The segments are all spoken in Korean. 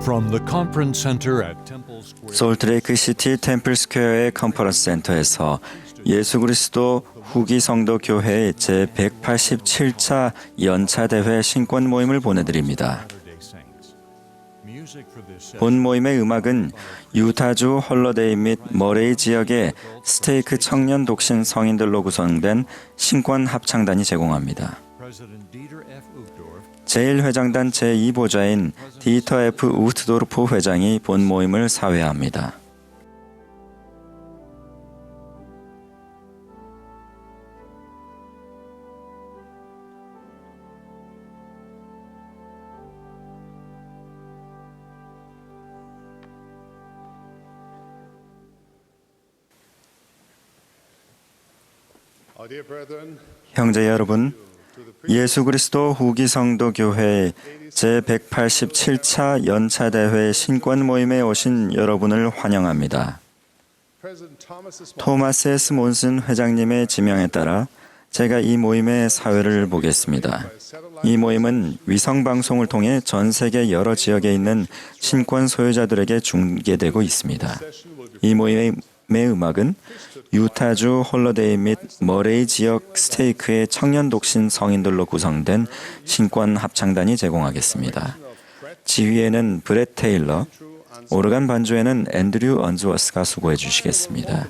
From the conference center at Temple Square. 솔트레이크 시티 템플 스퀘어의 컨퍼런스 센터에서 예수 그리스도 후기 성도 교회의 제187차 연차 대회 신권 모임을 보내드립니다. 본 모임의 음악은 유타주 홀러데이 및 머레이 지역의 스테이크 청년 독신 성인들로 구성된 신권 합창단이 제공합니다. 제1회장단 제2보좌인 디터 F. 우트도르프 회장이 본 모임을 사회합니다. 형제 여러분, 예수 그리스도 후기 성도 교회 제187차 연차 대회 신권 모임에 오신 여러분을 환영합니다. 토마스 S. 몬슨 회장님의 지명에 따라 제가 이 모임의 사회를 보겠습니다. 이 모임은 위성 방송을 통해 전 세계 여러 지역에 있는 신권 소유자들에게 중계되고 있습니다. 이 모임의 음악은 유타주 홀러데이 및 머레이 지역 스테이크의 청년 독신 성인들로 구성된 신권 합창단이 제공하겠습니다. 지휘에는 브렛 테일러, 오르간 반주에는 앤드류 언즈워스가 수고해 주시겠습니다.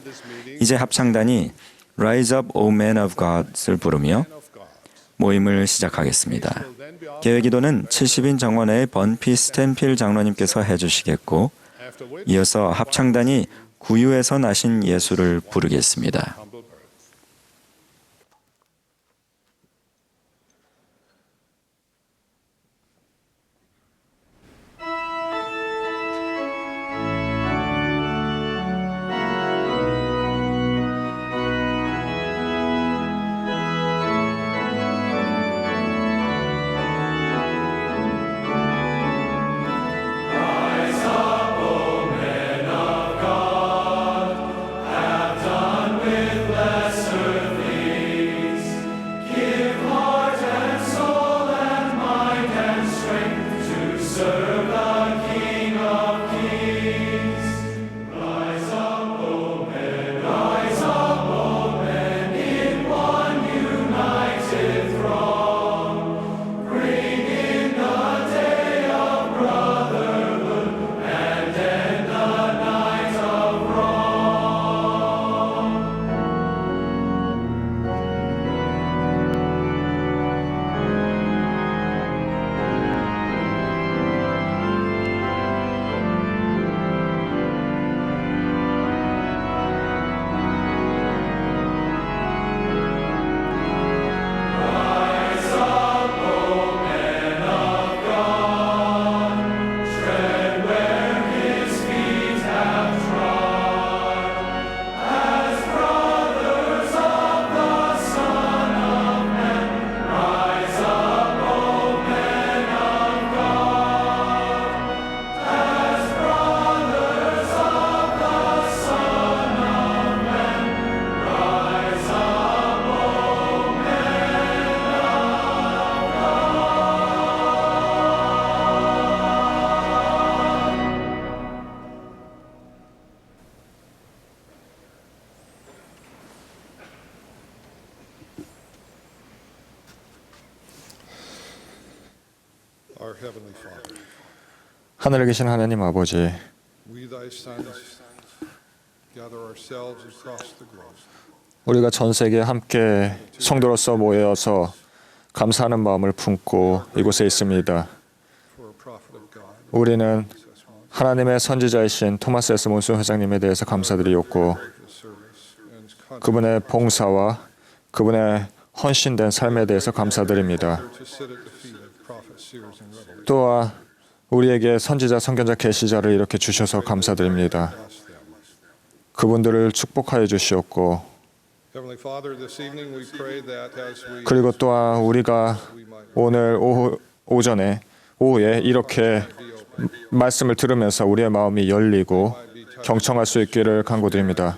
이제 합창단이 Rise Up, O Man of God을 부르며 모임을 시작하겠습니다. 개회기도는 70인 정원회의 번피 스탠필 장로님께서 해주시겠고, 이어서 합창단이 구유에서 나신 예수를 부르겠습니다. 하늘에 계신 하나님 아버지, 우리가 전 세계에 함께 성도로서 모여서 감사하는 마음을 품고 이곳에 있습니다. 우리는 하나님의 선지자이신 토마스 S. 몬슨 회장님에 대해서 감사드리옵고, 그분의 봉사와 그분의 헌신된 삶에 대해서 감사드립니다. 또한 우리에게 선지자, 선견자, 계시자를 이렇게 주셔서 감사드립니다. 그분들을 축복하여 주시옵고, 그리고 또한 우리가 오늘 오후에 이렇게 말씀을 들으면서 우리의 마음이 열리고 경청할 수 있기를 간구드립니다.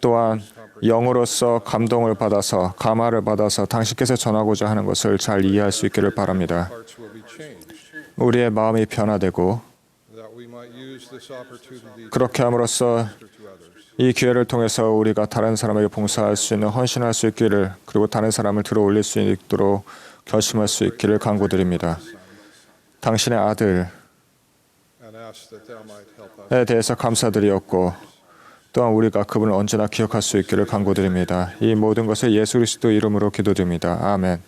또한 영으로서 감동을 받아서, 감화를 받아서 당신께서 전하고자 하는 것을 잘 이해할 수 있기를 바랍니다. 우리의 마음이 변화되고 그렇게 함으로써 이 기회를 통해서 우리가 다른 사람에게 봉사할 수 있는 헌신할 수 있기를 그리고 다른 사람을 들어 올릴 수 있도록 결심할 수 있기를 간구드립니다. 당신의 아들에 대해서 감사드리었고 또한 우리가 그분을 언제나 기억할 수 있기를 간구드립니다. 이 모든 것을 예수 그리스도 이름으로 기도드립니다. 아멘.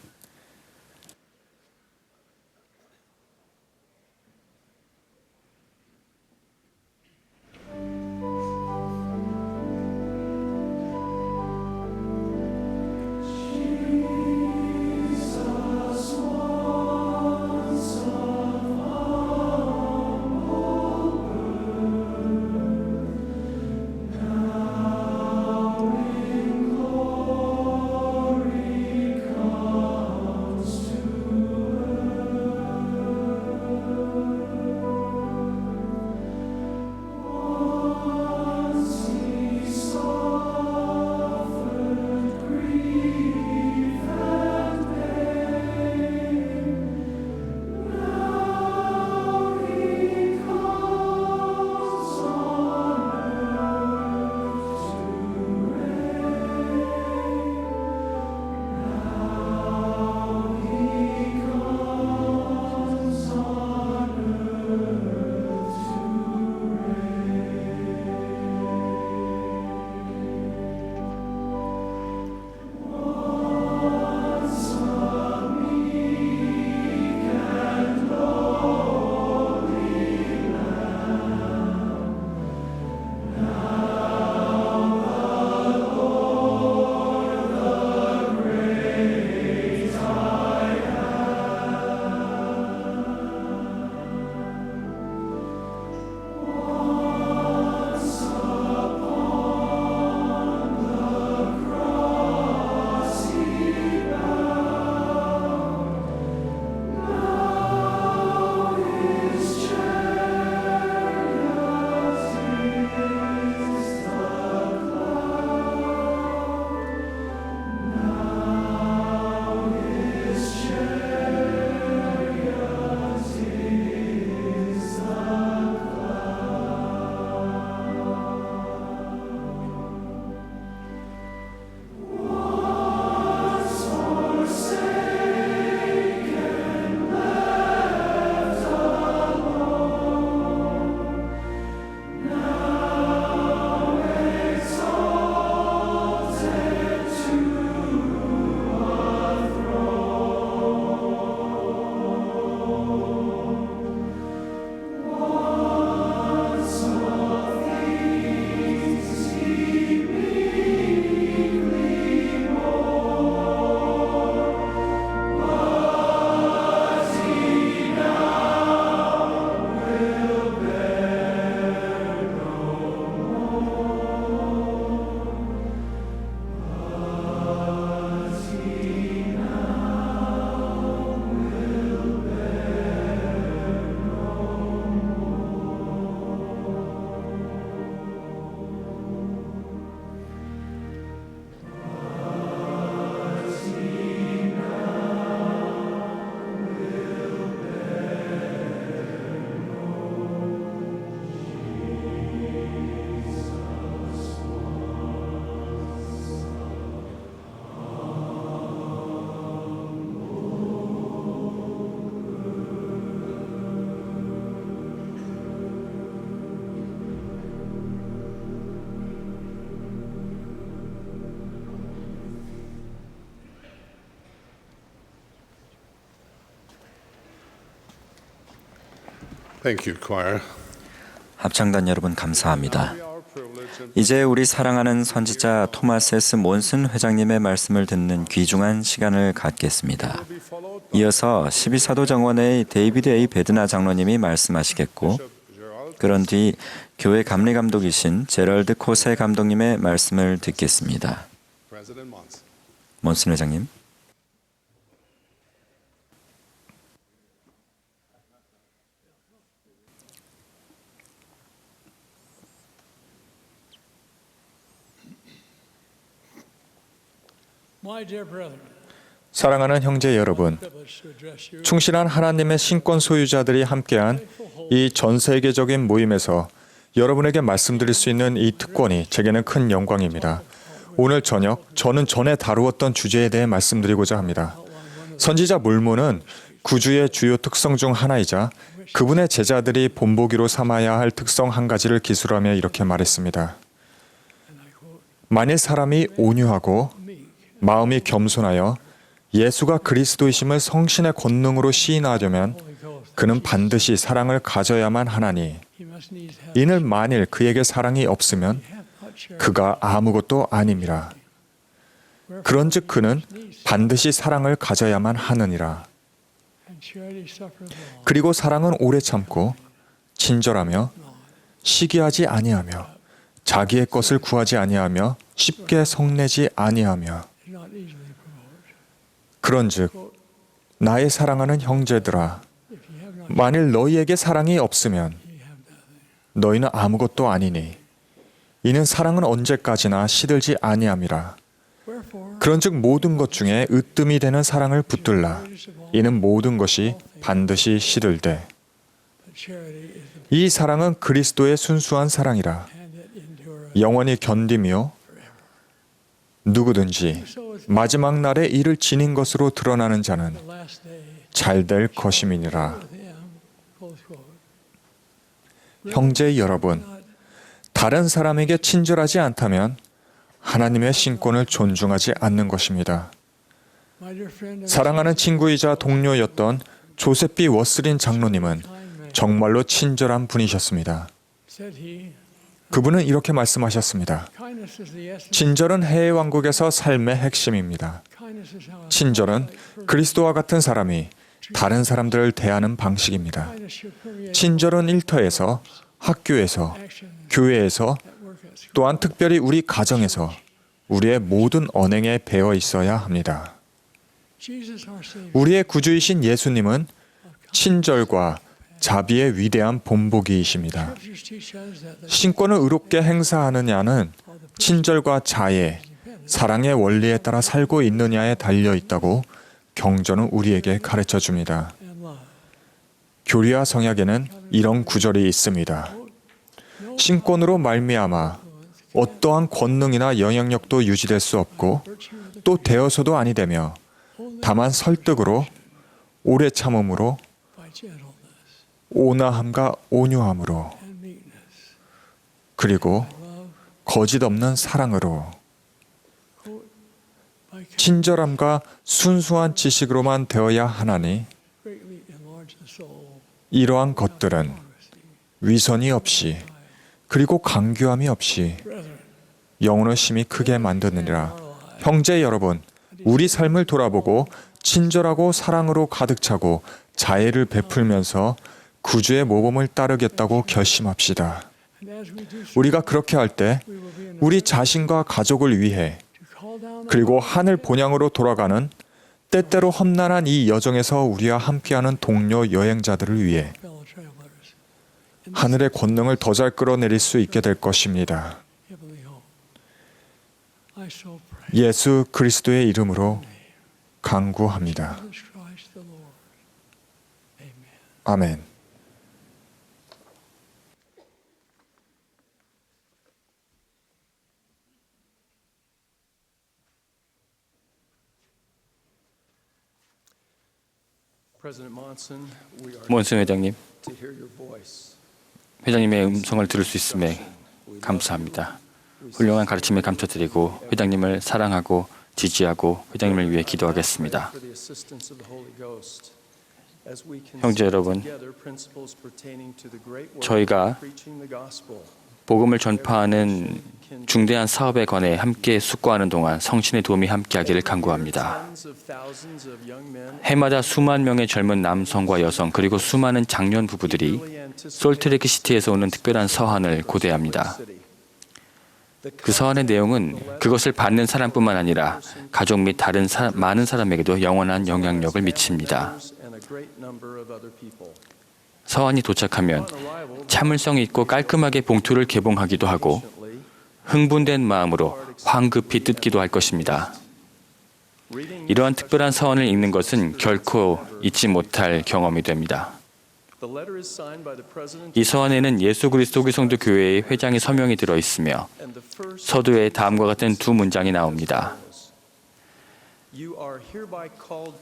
Thank you, choir. 합창단 여러분 감사합니다. 이제 우리 사랑하는 선지자 토마스 S. 몬슨 회장님의 말씀을 듣는 귀중한 시간을 갖겠습니다. 이어서 12사도 정원의 데이비드 A. 베드나 장로님이 말씀하시겠고 그런 뒤 교회 감리 감독이신 제럴드 코세 감독님의 말씀을 듣겠습니다. 몬슨 회장님. 사랑하는 형제 여러분, 충실한 하나님의 신권 소유자들이 함께한 이 전 세계적인 모임에서 여러분에게 말씀드릴 수 있는 이 특권이 제게는 큰 영광입니다. 오늘 저녁 저는 전에 다루었던 주제에 대해 말씀드리고자 합니다. 선지자 몰몬은 구주의 주요 특성 중 하나이자 그분의 제자들이 본보기로 삼아야 할 특성 한 가지를 기술하며 이렇게 말했습니다. 만일 사람이 온유하고 마음이 겸손하여 예수가 그리스도이심을 성신의 권능으로 시인하려면 그는 반드시 사랑을 가져야만 하나니 이는 만일 그에게 사랑이 없으면 그가 아무것도 아님이라. 그런즉 그는 반드시 사랑을 가져야만 하느니라. 그리고 사랑은 오래 참고 친절하며 시기하지 아니하며 자기의 것을 구하지 아니하며 쉽게 성내지 아니하며. 그런즉 나의 사랑하는 형제들아, 만일 너희에게 사랑이 없으면 너희는 아무것도 아니니 이는 사랑은 언제까지나 시들지 아니함이라. 그런즉 모든 것 중에 으뜸이 되는 사랑을 붙들라. 이는 모든 것이 반드시 시들되 이 사랑은 그리스도의 순수한 사랑이라. 영원히 견디며 누구든지 마지막 날에 이를 지닌 것으로 드러나는 자는 잘될 것임이니라. 형제 여러분, 다른 사람에게 친절하지 않다면 하나님의 신권을 존중하지 않는 것입니다. 사랑하는 친구이자 동료였던 조셉 B. 워슬린 장로님은 정말로 친절한 분이셨습니다. 그분은 이렇게 말씀하셨습니다. 친절은 해외 왕국에서 삶의 핵심입니다. 친절은 그리스도와 같은 사람이 다른 사람들을 대하는 방식입니다. 친절은 일터에서, 학교에서, 교회에서, 또한 특별히 우리 가정에서 우리의 모든 언행에 배어 있어야 합니다. 우리의 구주이신 예수님은 친절과 자비의 위대한 본보기이십니다. 신권을 의롭게 행사하느냐는 친절과 자애, 사랑의 원리에 따라 살고 있느냐에 달려 있다고 경전은 우리에게 가르쳐 줍니다. 교리와 성약에는 이런 구절이 있습니다. 신권으로 말미암아 어떠한 권능이나 영향력도 유지될 수 없고 또 되어서도 아니 되며 다만 설득으로, 오래 참음으로, 온화함과 온유함으로, 그리고 거짓 없는 사랑으로, 친절함과 순수한 지식으로만 되어야 하나니 이러한 것들은 위선이 없이 그리고 강교함이 없이 영혼을 심히 크게 만드느니라. 형제 여러분, 우리 삶을 돌아보고 친절하고 사랑으로 가득 차고 자애를 베풀면서 구주의 모범을 따르겠다고 결심합시다. 우리가 그렇게 할 때 우리 자신과 가족을 위해 그리고 하늘 본향으로 돌아가는 때때로 험난한 이 여정에서 우리와 함께하는 동료 여행자들을 위해 하늘의 권능을 더 잘 끌어내릴 수 있게 될 것입니다. 예수 그리스도의 이름으로 간구합니다. 아멘. 몬슨 회장님, 회장님의 음성을 들을 수 있음에 감사합니다. 훌륭한 가르침에 감사드리고 회장님을 사랑하고 지지하고 회장님을 위해 기도하겠습니다. 형제 여러분, 저희가 복음을 전파하는 중대한 사업에 관해 함께 숙고하는 동안 성신의 도움이 함께하기를 간구합니다. 해마다 수만 명의 젊은 남성과 여성 그리고 수많은 장년 부부들이 솔트레이크 시티에서 오는 특별한 서한을 고대합니다. 그 서한의 내용은 그것을 받는 사람뿐만 아니라 가족 및 다른 많은 사람에게도 영원한 영향력을 미칩니다. 서한이 도착하면 참을성 있고 깔끔하게 봉투를 개봉하기도 하고 흥분된 마음으로 황급히 뜯기도 할 것입니다. 이러한 특별한 서원을 읽는 것은 결코 잊지 못할 경험이 됩니다. 이 서원에는 예수 그리스도 후기성도 교회의 회장의 서명이 들어 있으며 서두에 다음과 같은 두 문장이 나옵니다.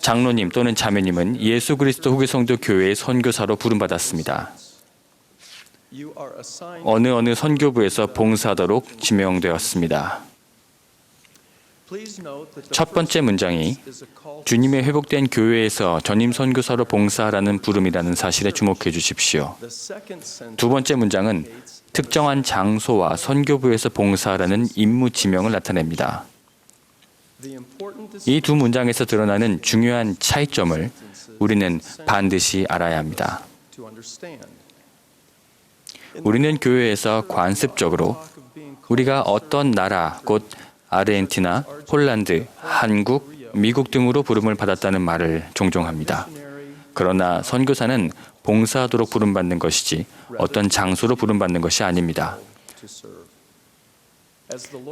장로님 또는 자매님은 예수 그리스도 후기성도 교회의 선교사로 부름받았습니다. 어느 선교부에서 봉사하도록 지명되었습니다. 첫 번째 문장이 주님의 회복된 교회에서 전임 선교사로 봉사하라는 부름이라는 사실에 주목해 주십시오. 두 번째 문장은 특정한 장소와 선교부에서 봉사하라는 임무 지명을 나타냅니다. 이 두 문장에서 드러나는 중요한 차이점을 우리는 반드시 알아야 합니다. 우리는 교회에서 관습적으로 우리가 어떤 나라, 곧 아르헨티나, 폴란드, 한국, 미국 등으로 부름을 받았다는 말을 종종 합니다. 그러나 선교사는 봉사하도록 부름받는 것이지 어떤 장소로 부름받는 것이 아닙니다.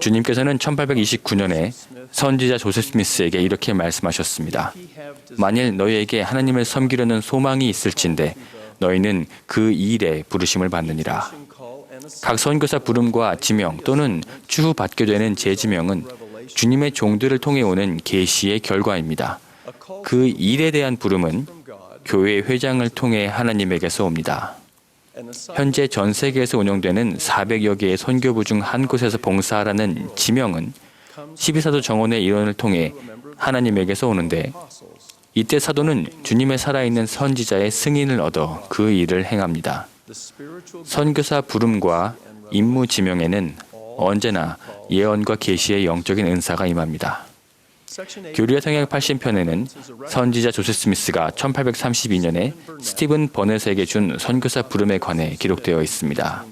주님께서는 1829년에 선지자 조셉 스미스에게 이렇게 말씀하셨습니다. 만일 너희에게 하나님을 섬기려는 소망이 있을진데 너희는 그 일에 부르심을 받느니라. 각 선교사 부름과 지명 또는 추후 받게 되는 재지명은 주님의 종들을 통해 오는 계시의 결과입니다. 그 일에 대한 부름은 교회 회장을 통해 하나님에게서 옵니다. 현재 전 세계에서 운영되는 400여 개의 선교부 중 한 곳에서 봉사하라는 지명은 12사도 정원의 일원을 통해 하나님에게서 오는데 이때 사도는 주님의 살아있는 선지자의 승인을 얻어 그 일을 행합니다. 선교사 부름과 임무 지명에는 언제나 예언과 계시의 영적인 은사가 임합니다. 교리와 성경 80편에는 선지자 조셉 스미스가 1832년에 스티븐 버넷에게 준 선교사 부름에 관해 기록되어 있습니다.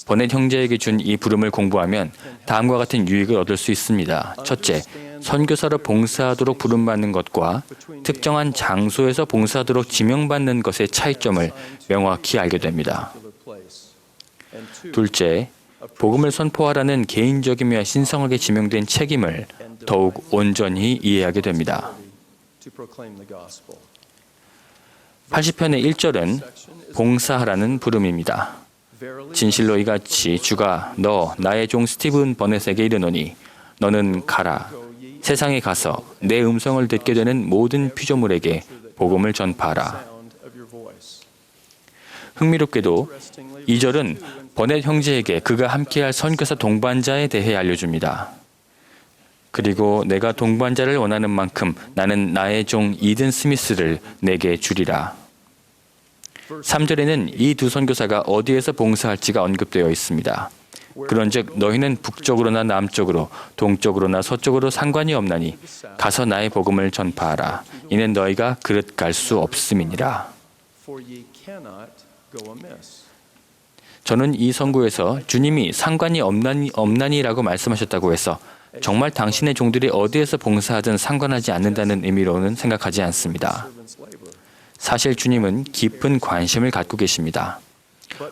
버넷 형제에게 준 이 부름을 공부하면 다음과 같은 유익을 얻을 수 있습니다. 첫째, 선교사로 봉사하도록 부름받는 것과 특정한 장소에서 봉사하도록 지명받는 것의 차이점을 명확히 알게 됩니다. 둘째, 복음을 선포하라는 개인적이며 신성하게 지명된 책임을 더욱 온전히 이해하게 됩니다. 80편의 1절은 봉사하라는 부름입니다. 진실로 이같이 주가 너 나의 종 스티븐 버넷에게 이르노니 너는 가라 세상에 가서 내 음성을 듣게 되는 모든 피조물에게 복음을 전파하라. 흥미롭게도 2절은 버넷 형제에게 그가 함께할 선교사 동반자에 대해 알려줍니다. 그리고 내가 동반자를 원하는 만큼 나는 나의 종 이든 스미스를 내게 주리라. 3절에는 이 두 선교사가 어디에서 봉사할지가 언급되어 있습니다. 그런즉 너희는 북쪽으로나 남쪽으로 동쪽으로나 서쪽으로 상관이 없나니 가서 나의 복음을 전파하라. 이는 너희가 그릇 갈 수 없음이니라. 저는 이 선고에서 주님이 상관이 없나니라고 말씀하셨다고 해서 정말 당신의 종들이 어디에서 봉사하든 상관하지 않는다는 의미로는 생각하지 않습니다. 사실 주님은 깊은 관심을 갖고 계십니다.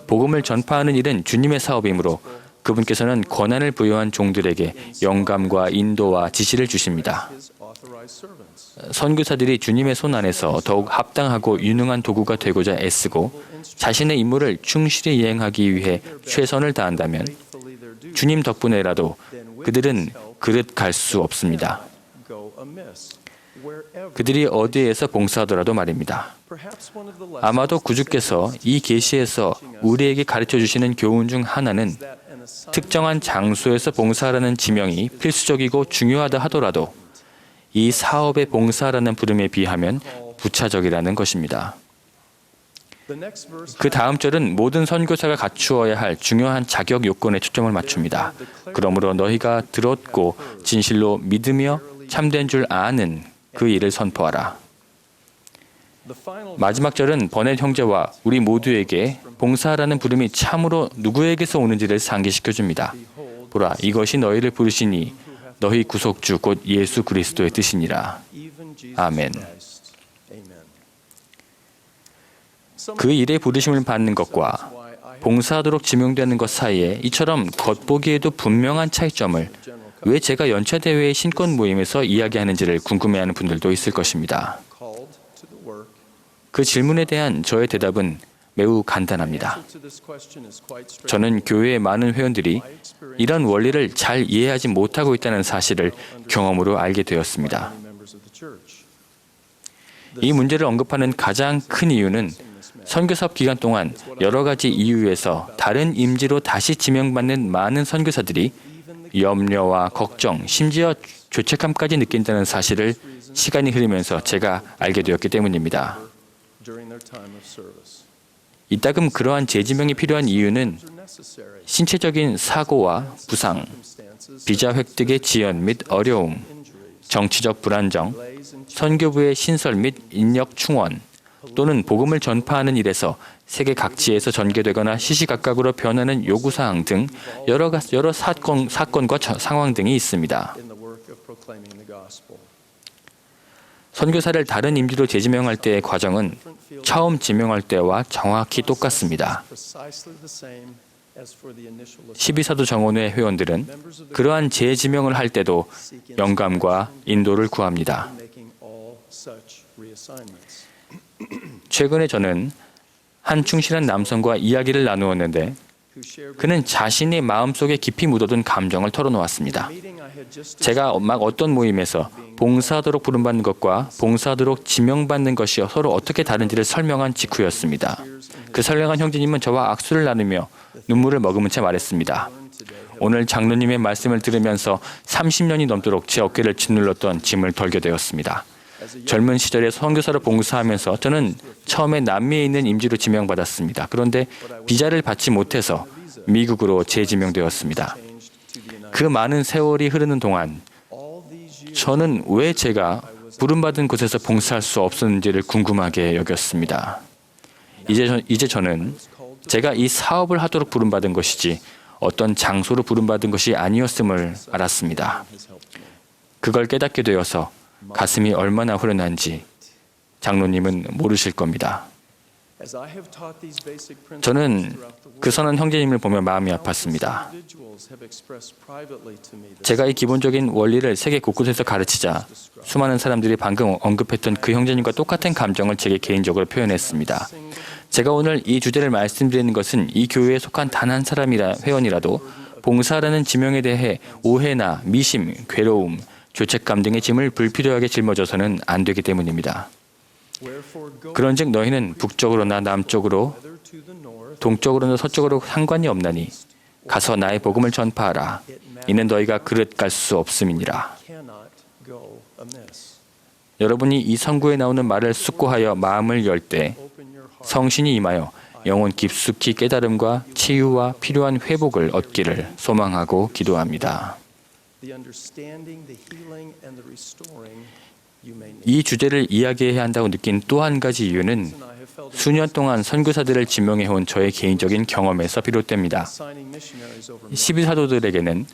복음을 전파하는 일은 주님의 사업이므로 그분께서는 권한을 부여한 종들에게 영감과 인도와 지시를 주십니다. 선교사들이 주님의 손 안에서 더욱 합당하고 유능한 도구가 되고자 애쓰고 자신의 임무를 충실히 이행하기 위해 최선을 다한다면 주님 덕분에라도 그들은 그릇 갈 수 없습니다. 그들이 어디에서 봉사하더라도 말입니다. 아마도 구주께서 이 계시에서 우리에게 가르쳐 주시는 교훈 중 하나는 특정한 장소에서 봉사하라는 지명이 필수적이고 중요하다 하더라도 이 사업에 봉사하라는 부름에 비하면 부차적이라는 것입니다. 그 다음 절은 모든 선교사가 갖추어야 할 중요한 자격 요건에 초점을 맞춥니다. 그러므로 너희가 들었고 진실로 믿으며 참된 줄 아는 그 일을 선포하라. 마지막 절은 버넷 형제와 우리 모두에게 봉사하라는 부름이 참으로 누구에게서 오는지를 상기시켜 줍니다. 보라, 이것이 너희를 부르시니 너희 구속주 곧 예수 그리스도의 뜻이니라. 아멘. 그 일에 부르심을 받는 것과 봉사하도록 지명되는 것 사이에 이처럼 겉보기에도 분명한 차이점을 왜 제가 연차 대회의 신권 모임에서 이야기하는지를 궁금해하는 분들도 있을 것입니다. 그 질문에 대한 저의 대답은 매우 간단합니다. 저는 교회의 많은 회원들이 이런 원리를 잘 이해하지 못하고 있다는 사실을 경험으로 알게 되었습니다. 이 문제를 언급하는 가장 큰 이유는 선교사업 기간 동안 여러 가지 이유에서 다른 임지로 다시 지명받는 많은 선교사들이 염려와 걱정, 심지어 죄책감까지 느낀다는 사실을 시간이 흐르면서 제가 알게 되었기 때문입니다. 이따금 그러한 재지명이 필요한 이유는 신체적인 사고와 부상, 비자 획득의 지연 및 어려움, 정치적 불안정, 선교부의 신설 및 인력 충원, 또는 복음을 전파하는 일에서 세계 각지에서 전개되거나 시시각각으로 변하는 요구사항 등 여러 사건과 상황 등이 있습니다. 선교사를 다른 임지로 재지명할 때의 과정은 처음 지명할 때와 정확히 똑같습니다. 12사도 정원회 회원들은 그러한 재지명을 할 때도 영감과 인도를 구합니다. 최근에 저는 한 충실한 남성과 이야기를 나누었는데 그는 자신의 마음속에 깊이 묻어둔 감정을 털어놓았습니다. 제가 막 어떤 모임에서 봉사하도록 부름받는 것과 봉사하도록 지명받는 것이 서로 어떻게 다른지를 설명한 직후였습니다. 그 선량한 형제님은 저와 악수를 나누며 눈물을 머금은 채 말했습니다. 오늘 장로님의 말씀을 들으면서 30년이 넘도록 제 어깨를 짓눌렀던 짐을 덜게 되었습니다. 젊은 시절에 선교사로 봉사하면서 저는 처음에 남미에 있는 임지로 지명받았습니다. 그런데 비자를 받지 못해서 미국으로 재지명되었습니다. 그 많은 세월이 흐르는 동안 저는 왜 제가 부름받은 곳에서 봉사할 수 없었는지를 궁금하게 여겼습니다. 이제 저는 제가 이 사업을 하도록 부름받은 것이지 어떤 장소로 부름받은 것이 아니었음을 알았습니다. 그걸 깨닫게 되어서 가슴이 얼마나 후련한지 장로님은 모르실 겁니다. 저는 그 선한 형제님을 보며 마음이 아팠습니다. 제가 이 기본적인 원리를 세계 곳곳에서 가르치자 수많은 사람들이 방금 언급했던 그 형제님과 똑같은 감정을 제게 개인적으로 표현했습니다. 제가 오늘 이 주제를 말씀드리는 것은 이 교회에 속한 단 한 회원이라도 봉사라는 지명에 대해 오해나 미심, 괴로움, 죄책감 등의 짐을 불필요하게 짊어져서는 안 되기 때문입니다. 그런즉 너희는 북쪽으로나 남쪽으로 동쪽으로나 서쪽으로 상관이 없나니 가서 나의 복음을 전파하라. 이는 너희가 그릇 갈 수 없음이니라. 여러분이 이 선구에 나오는 말을 숙고하여 마음을 열 때 성신이 임하여 영혼 깊숙이 깨달음과 치유와 필요한 회복을 얻기를 소망하고 기도합니다. 이 주제를 이야기해야 한다고 느낀 또 한 가지 이유는 수년 동안 선교사들을 지명해온 저의 개인적인 경험에서 비롯됩니다. 12사도들에게는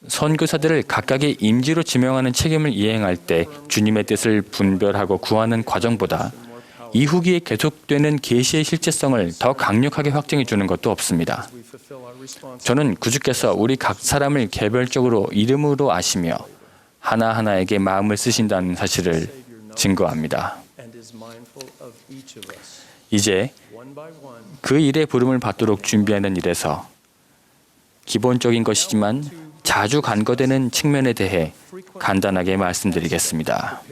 선교사들을 각각의 임지로 지명하는 책임을 이행할 때 주님의 뜻을 분별하고 구하는 과정보다 이후기에 계속되는 계시의 실제성을 더 강력하게 확증해 주는 것도 없습니다. 저는 구주께서 우리 각 사람을 개별적으로 이름으로 아시며 하나하나에게 마음을 쓰신다는 사실을 증거합니다. 이제 그 일의 부름을 받도록 준비하는 일에서 기본적인 것이지만 자주 간과되는 측면에 대해 간단하게 말씀드리겠습니다.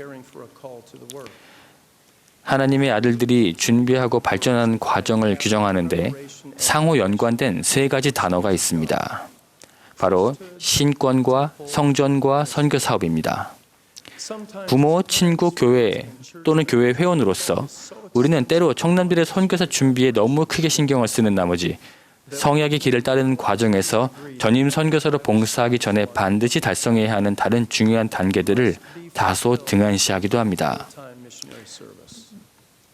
하나님의 아들들이 준비하고 발전하는 과정을 규정하는데 상호 연관된 세 가지 단어가 있습니다. 바로 신권과 성전과 선교 사업입니다. 부모, 친구, 교회 또는 교회 회원으로서 우리는 때로 청년들의 선교사 준비에 너무 크게 신경을 쓰는 나머지 성약의 길을 따르는 과정에서 전임 선교사로 봉사하기 전에 반드시 달성해야 하는 다른 중요한 단계들을 다소 등한시하기도 합니다.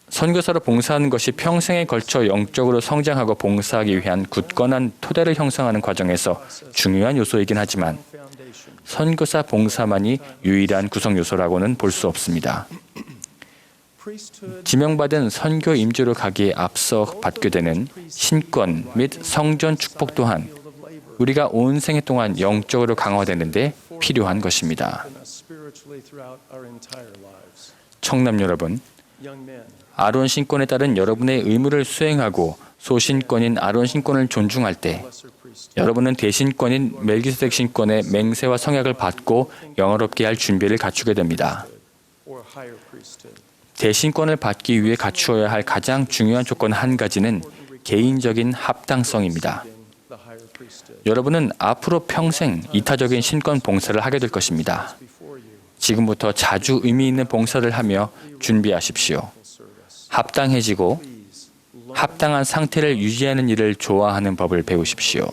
선교사로 봉사하는 것이 평생에 걸쳐 영적으로 성장하고 봉사하기 위한 굳건한 토대를 형성하는 과정에서 중요한 요소이긴 하지만 선교사 봉사만이 유일한 구성 요소라고는 볼 수 없습니다. 지명받은 선교 임주로 가기에 앞서 받게 되는 신권 및 성전 축복 또한 우리가 온 생애 동안 영적으로 강화되는데 필요한 것입니다. 청남 여러분, 아론 신권에 따른 여러분의 의무를 수행하고 소신권인 아론 신권을 존중할 때 여러분은 대신권인 멜기세덱 신권의 맹세와 성약을 받고 영화롭게 할 준비를 갖추게 됩니다. 대신권을 받기 위해 갖추어야 할 가장 중요한 조건 한 가지는 개인적인 합당성입니다. 여러분은 앞으로 평생 이타적인 신권 봉사를 하게 될 것입니다. 지금부터 자주 의미 있는 봉사를 하며 준비하십시오. 합당해지고 합당한 상태를 유지하는 일을 좋아하는 법을 배우십시오.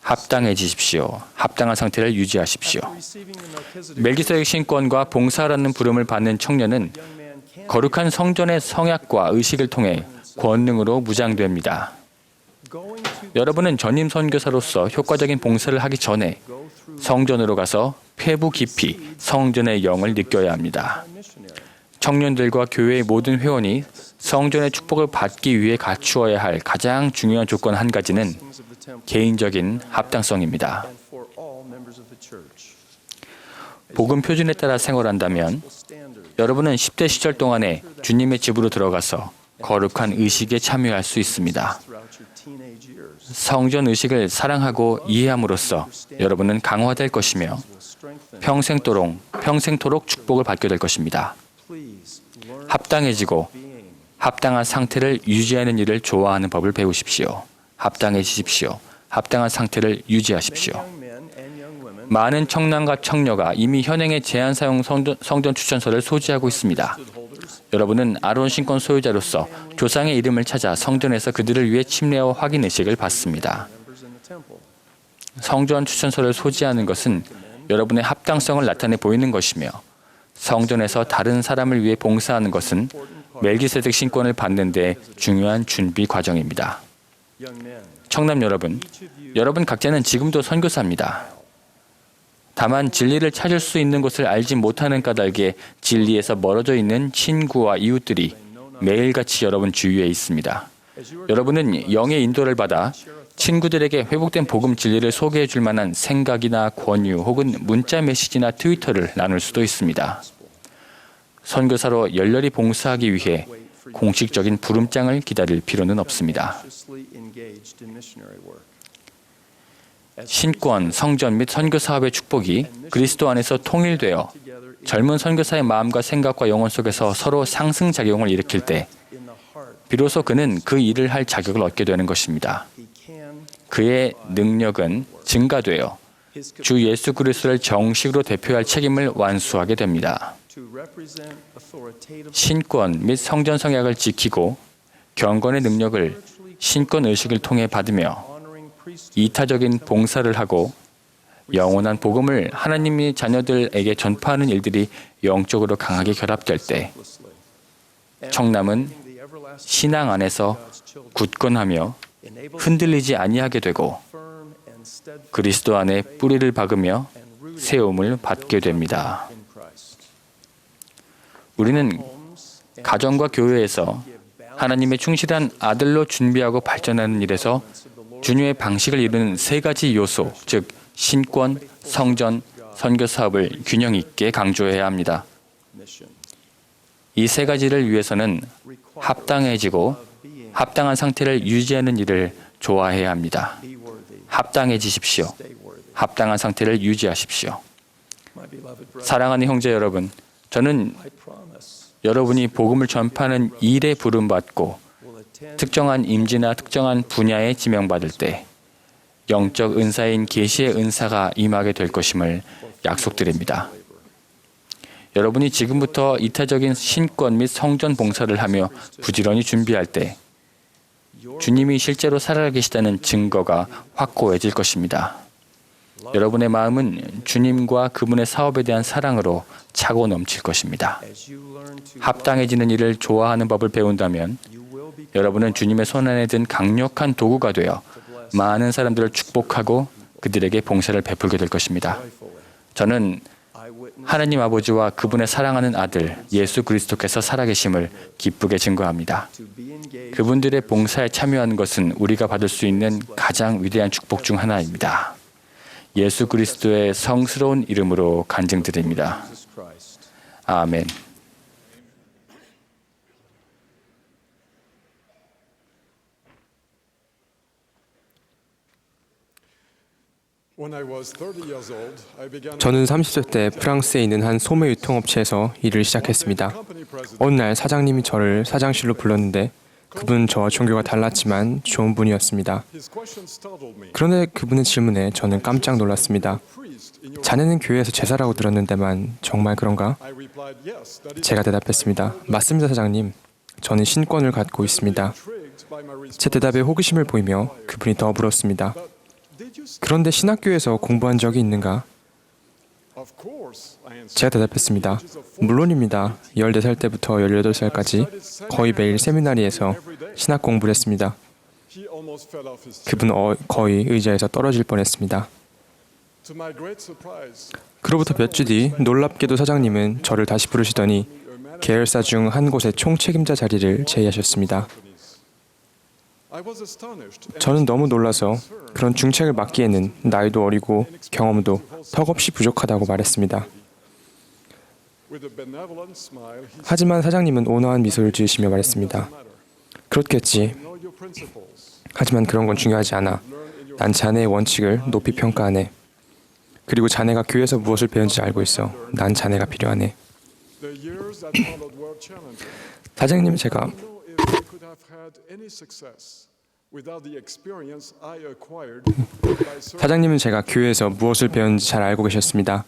합당해지십시오. 합당한 상태를 유지하십시오. 멜기세덱 신권과 봉사라는 부름을 받는 청년은 거룩한 성전의 성약과 의식을 통해 권능으로 무장됩니다. 여러분은 전임 선교사로서 효과적인 봉사를 하기 전에 성전으로 가서 폐부 깊이 성전의 영을 느껴야 합니다. 청년들과 교회의 모든 회원이 성전의 축복을 받기 위해 갖추어야 할 가장 중요한 조건 한 가지는 개인적인 합당성입니다. 복음 표준에 따라 생활한다면 여러분은 10대 시절 동안에 주님의 집으로 들어가서 거룩한 의식에 참여할 수 있습니다. 성전 의식을 사랑하고 이해함으로써 여러분은 강화될 것이며 평생토록 축복을 받게 될 것입니다. 합당해지고 합당한 상태를 유지하는 일을 좋아하는 법을 배우십시오. 합당해지십시오. 합당한 상태를 유지하십시오. 많은 청년과 청녀가 이미 현행의 제한 사용 성전 추천서를 소지하고 있습니다. 여러분은 아론 신권 소유자로서 조상의 이름을 찾아 성전에서 그들을 위해 침례와 확인 의식을 받습니다. 성전 추천서를 소지하는 것은 여러분의 합당성을 나타내 보이는 것이며 성전에서 다른 사람을 위해 봉사하는 것은 멜기세덱 신권을 받는 데 중요한 준비 과정입니다. 청남 여러분, 여러분 각자는 지금도 선교사입니다. 다만 진리를 찾을 수 있는 곳을 알지 못하는 까닭에 진리에서 멀어져 있는 친구와 이웃들이 매일같이 여러분 주위에 있습니다. 여러분은 영의 인도를 받아 친구들에게 회복된 복음 진리를 소개해 줄 만한 생각이나 권유 혹은 문자 메시지나 트위터를 나눌 수도 있습니다. 선교사로 열렬히 봉사하기 위해 공식적인 부름장을 기다릴 필요는 없습니다. 신권, 성전 및 선교 사업의 축복이 그리스도 안에서 통일되어 젊은 선교사의 마음과 생각과 영혼 속에서 서로 상승작용을 일으킬 때 비로소 그는 그 일을 할 자격을 얻게 되는 것입니다. 그의 능력은 증가되어 주 예수 그리스도를 정식으로 대표할 책임을 완수하게 됩니다. 신권 및 성전 성약을 지키고 경건의 능력을 신권 의식을 통해 받으며 이타적인 봉사를 하고 영원한 복음을 하나님의 자녀들에게 전파하는 일들이 영적으로 강하게 결합될 때 청남은 신앙 안에서 굳건하며 흔들리지 아니하게 되고 그리스도 안에 뿌리를 박으며 세움을 받게 됩니다. 우리는 가정과 교회에서 하나님의 충실한 아들로 준비하고 발전하는 일에서 주님의 방식을 이루는 세 가지 요소, 즉 신권, 성전, 선교 사업을 균형 있게 강조해야 합니다. 이 세 가지를 위해서는 합당해지고 합당한 상태를 유지하는 일을 좋아해야 합니다. 합당해지십시오. 합당한 상태를 유지하십시오. 사랑하는 형제 여러분, 저는 여러분이 복음을 전파하는 일에 부름받고 특정한 임지나 특정한 분야에 지명받을 때 영적 은사인 계시의 은사가 임하게 될 것임을 약속드립니다. 여러분이 지금부터 이타적인 신권 및 성전 봉사를 하며 부지런히 준비할 때 주님이 실제로 살아계시다는 증거가 확고해질 것입니다. 여러분의 마음은 주님과 그분의 사업에 대한 사랑으로 차고 넘칠 것입니다. 합당해지는 일을 좋아하는 법을 배운다면 여러분은 주님의 손안에 든 강력한 도구가 되어 많은 사람들을 축복하고 그들에게 봉사를 베풀게 될 것입니다. 저는 하나님 아버지와 그분의 사랑하는 아들 예수 그리스도께서 살아계심을 기쁘게 증거합니다. 그분들의 봉사에 참여하는 것은 우리가 받을 수 있는 가장 위대한 축복 중 하나입니다. 예수 그리스도의 성스러운 이름으로 간증드립니다. 아멘. 저는 30세 때 프랑스에 있는 한 소매 유통업체에서 일을 시작했습니다. 어느 날 사장님이 저를 사장실로 불렀는데 그분은 저와 종교가 달랐지만 좋은 분이었습니다. 그런데 그분의 질문에 저는 깜짝 놀랐습니다. 자네는 교회에서 제사라고 들었는데만 정말 그런가? 제가 대답했습니다. 맞습니다, 사장님. 저는 신권을 갖고 있습니다. 제 대답에 호기심을 보이며 그분이 더 물었습니다. 그런데 신학교에서 공부한 적이 있는가? 제가 대답했습니다. 물론입니다. 14살 때부터 18살까지 거의 매일 세미나리에서 신학 공부를 했습니다. 그분은 거의 의자에서 떨어질 뻔했습니다. 그로부터 몇 주 뒤 놀랍게도 사장님은 저를 다시 부르시더니 계열사 중 한 곳의 총책임자 자리를 제의하셨습니다. 저는 너무 놀라서 그런 중책을 맡기에는 나이도 어리고 경험도 턱없이 부족하다고 말했습니다. 하지만 사장님은 온화한 미소를 지으시며 말했습니다. 그렇겠지. 하지만 그런 건 중요하지 않아. 난 자네의 원칙을 높이 평가하네. 그리고 자네가 교회에서 무엇을 배운지 알고 있어. 난 자네가 필요하네. 사장님, 사장님은 제가 교회에서 무엇을 배웠는지 잘 알고 계셨습니다.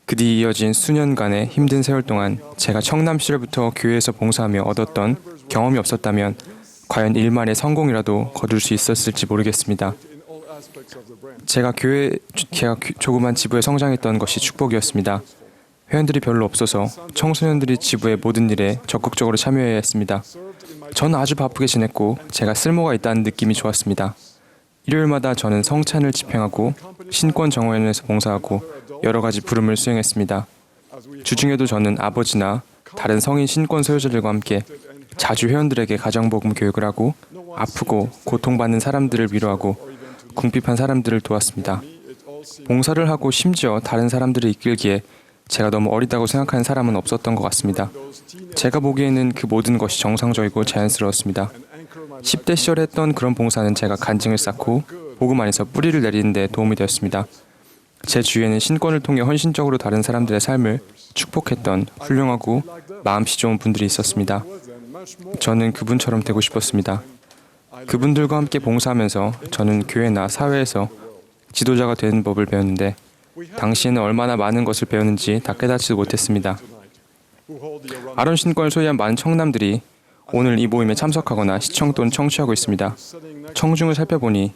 그 뒤 이어진 수년간의 힘든 세월 동안 제가 청남 시절부터 교회에서 봉사하며 얻었던 경험이 없었다면 과연 일말의 성공이라도 거둘 수 있었을지 모르겠습니다. 제가 조그만 지부에 성장했던 것이 축복이었습니다. 회원들이 별로 없어서 청소년들이 지부의 모든 일에 적극적으로 참여해야 했습니다. 저는 아주 바쁘게 지냈고 제가 쓸모가 있다는 느낌이 좋았습니다. 일요일마다 저는 성찬을 집행하고 신권 정원에서 봉사하고 여러 가지 부름을 수행했습니다. 주중에도 저는 아버지나 다른 성인 신권 소유자들과 함께 자주 회원들에게 가정복음 교육을 하고 아프고 고통받는 사람들을 위로하고 궁핍한 사람들을 도왔습니다. 봉사를 하고 심지어 다른 사람들을 이끌기에 제가 너무 어리다고 생각하는 사람은 없었던 것 같습니다. 제가 보기에는 그 모든 것이 정상적이고 자연스러웠습니다. 10대 시절에 했던 그런 봉사는 제가 간증을 쌓고 복음 안에서 뿌리를 내리는 데 도움이 되었습니다. 제 주위에는 신권을 통해 헌신적으로 다른 사람들의 삶을 축복했던 훌륭하고 마음씨 좋은 분들이 있었습니다. 저는 그분처럼 되고 싶었습니다. 그분들과 함께 봉사하면서 저는 교회나 사회에서 지도자가 되는 법을 배웠는데 당시에는 얼마나 많은 것을 배웠는지 다 깨닫지도 못했습니다. 아론 신권을 소유한 많은 청남들이 오늘 이 모임에 참석하거나 시청 또는 청취하고 있습니다. 청중을 살펴보니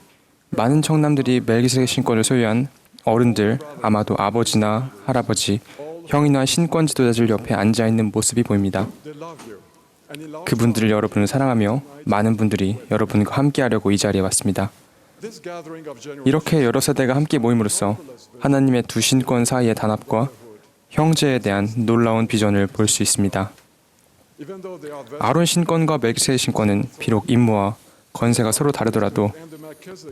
많은 청남들이 멜기세덱 신권을 소유한 어른들, 아마도 아버지나 할아버지, 형이나 신권 지도자들 옆에 앉아있는 모습이 보입니다. 그분들을 여러분을 사랑하며 많은 분들이 여러분과 함께하려고 이 자리에 왔습니다. 이렇게 여러 세대가 함께 모임으로써 하나님의 두 신권 사이의 단합과 형제에 대한 놀라운 비전을 볼 수 있습니다. 아론 신권과 멜기세덱 신권은 비록 임무와 권세가 서로 다르더라도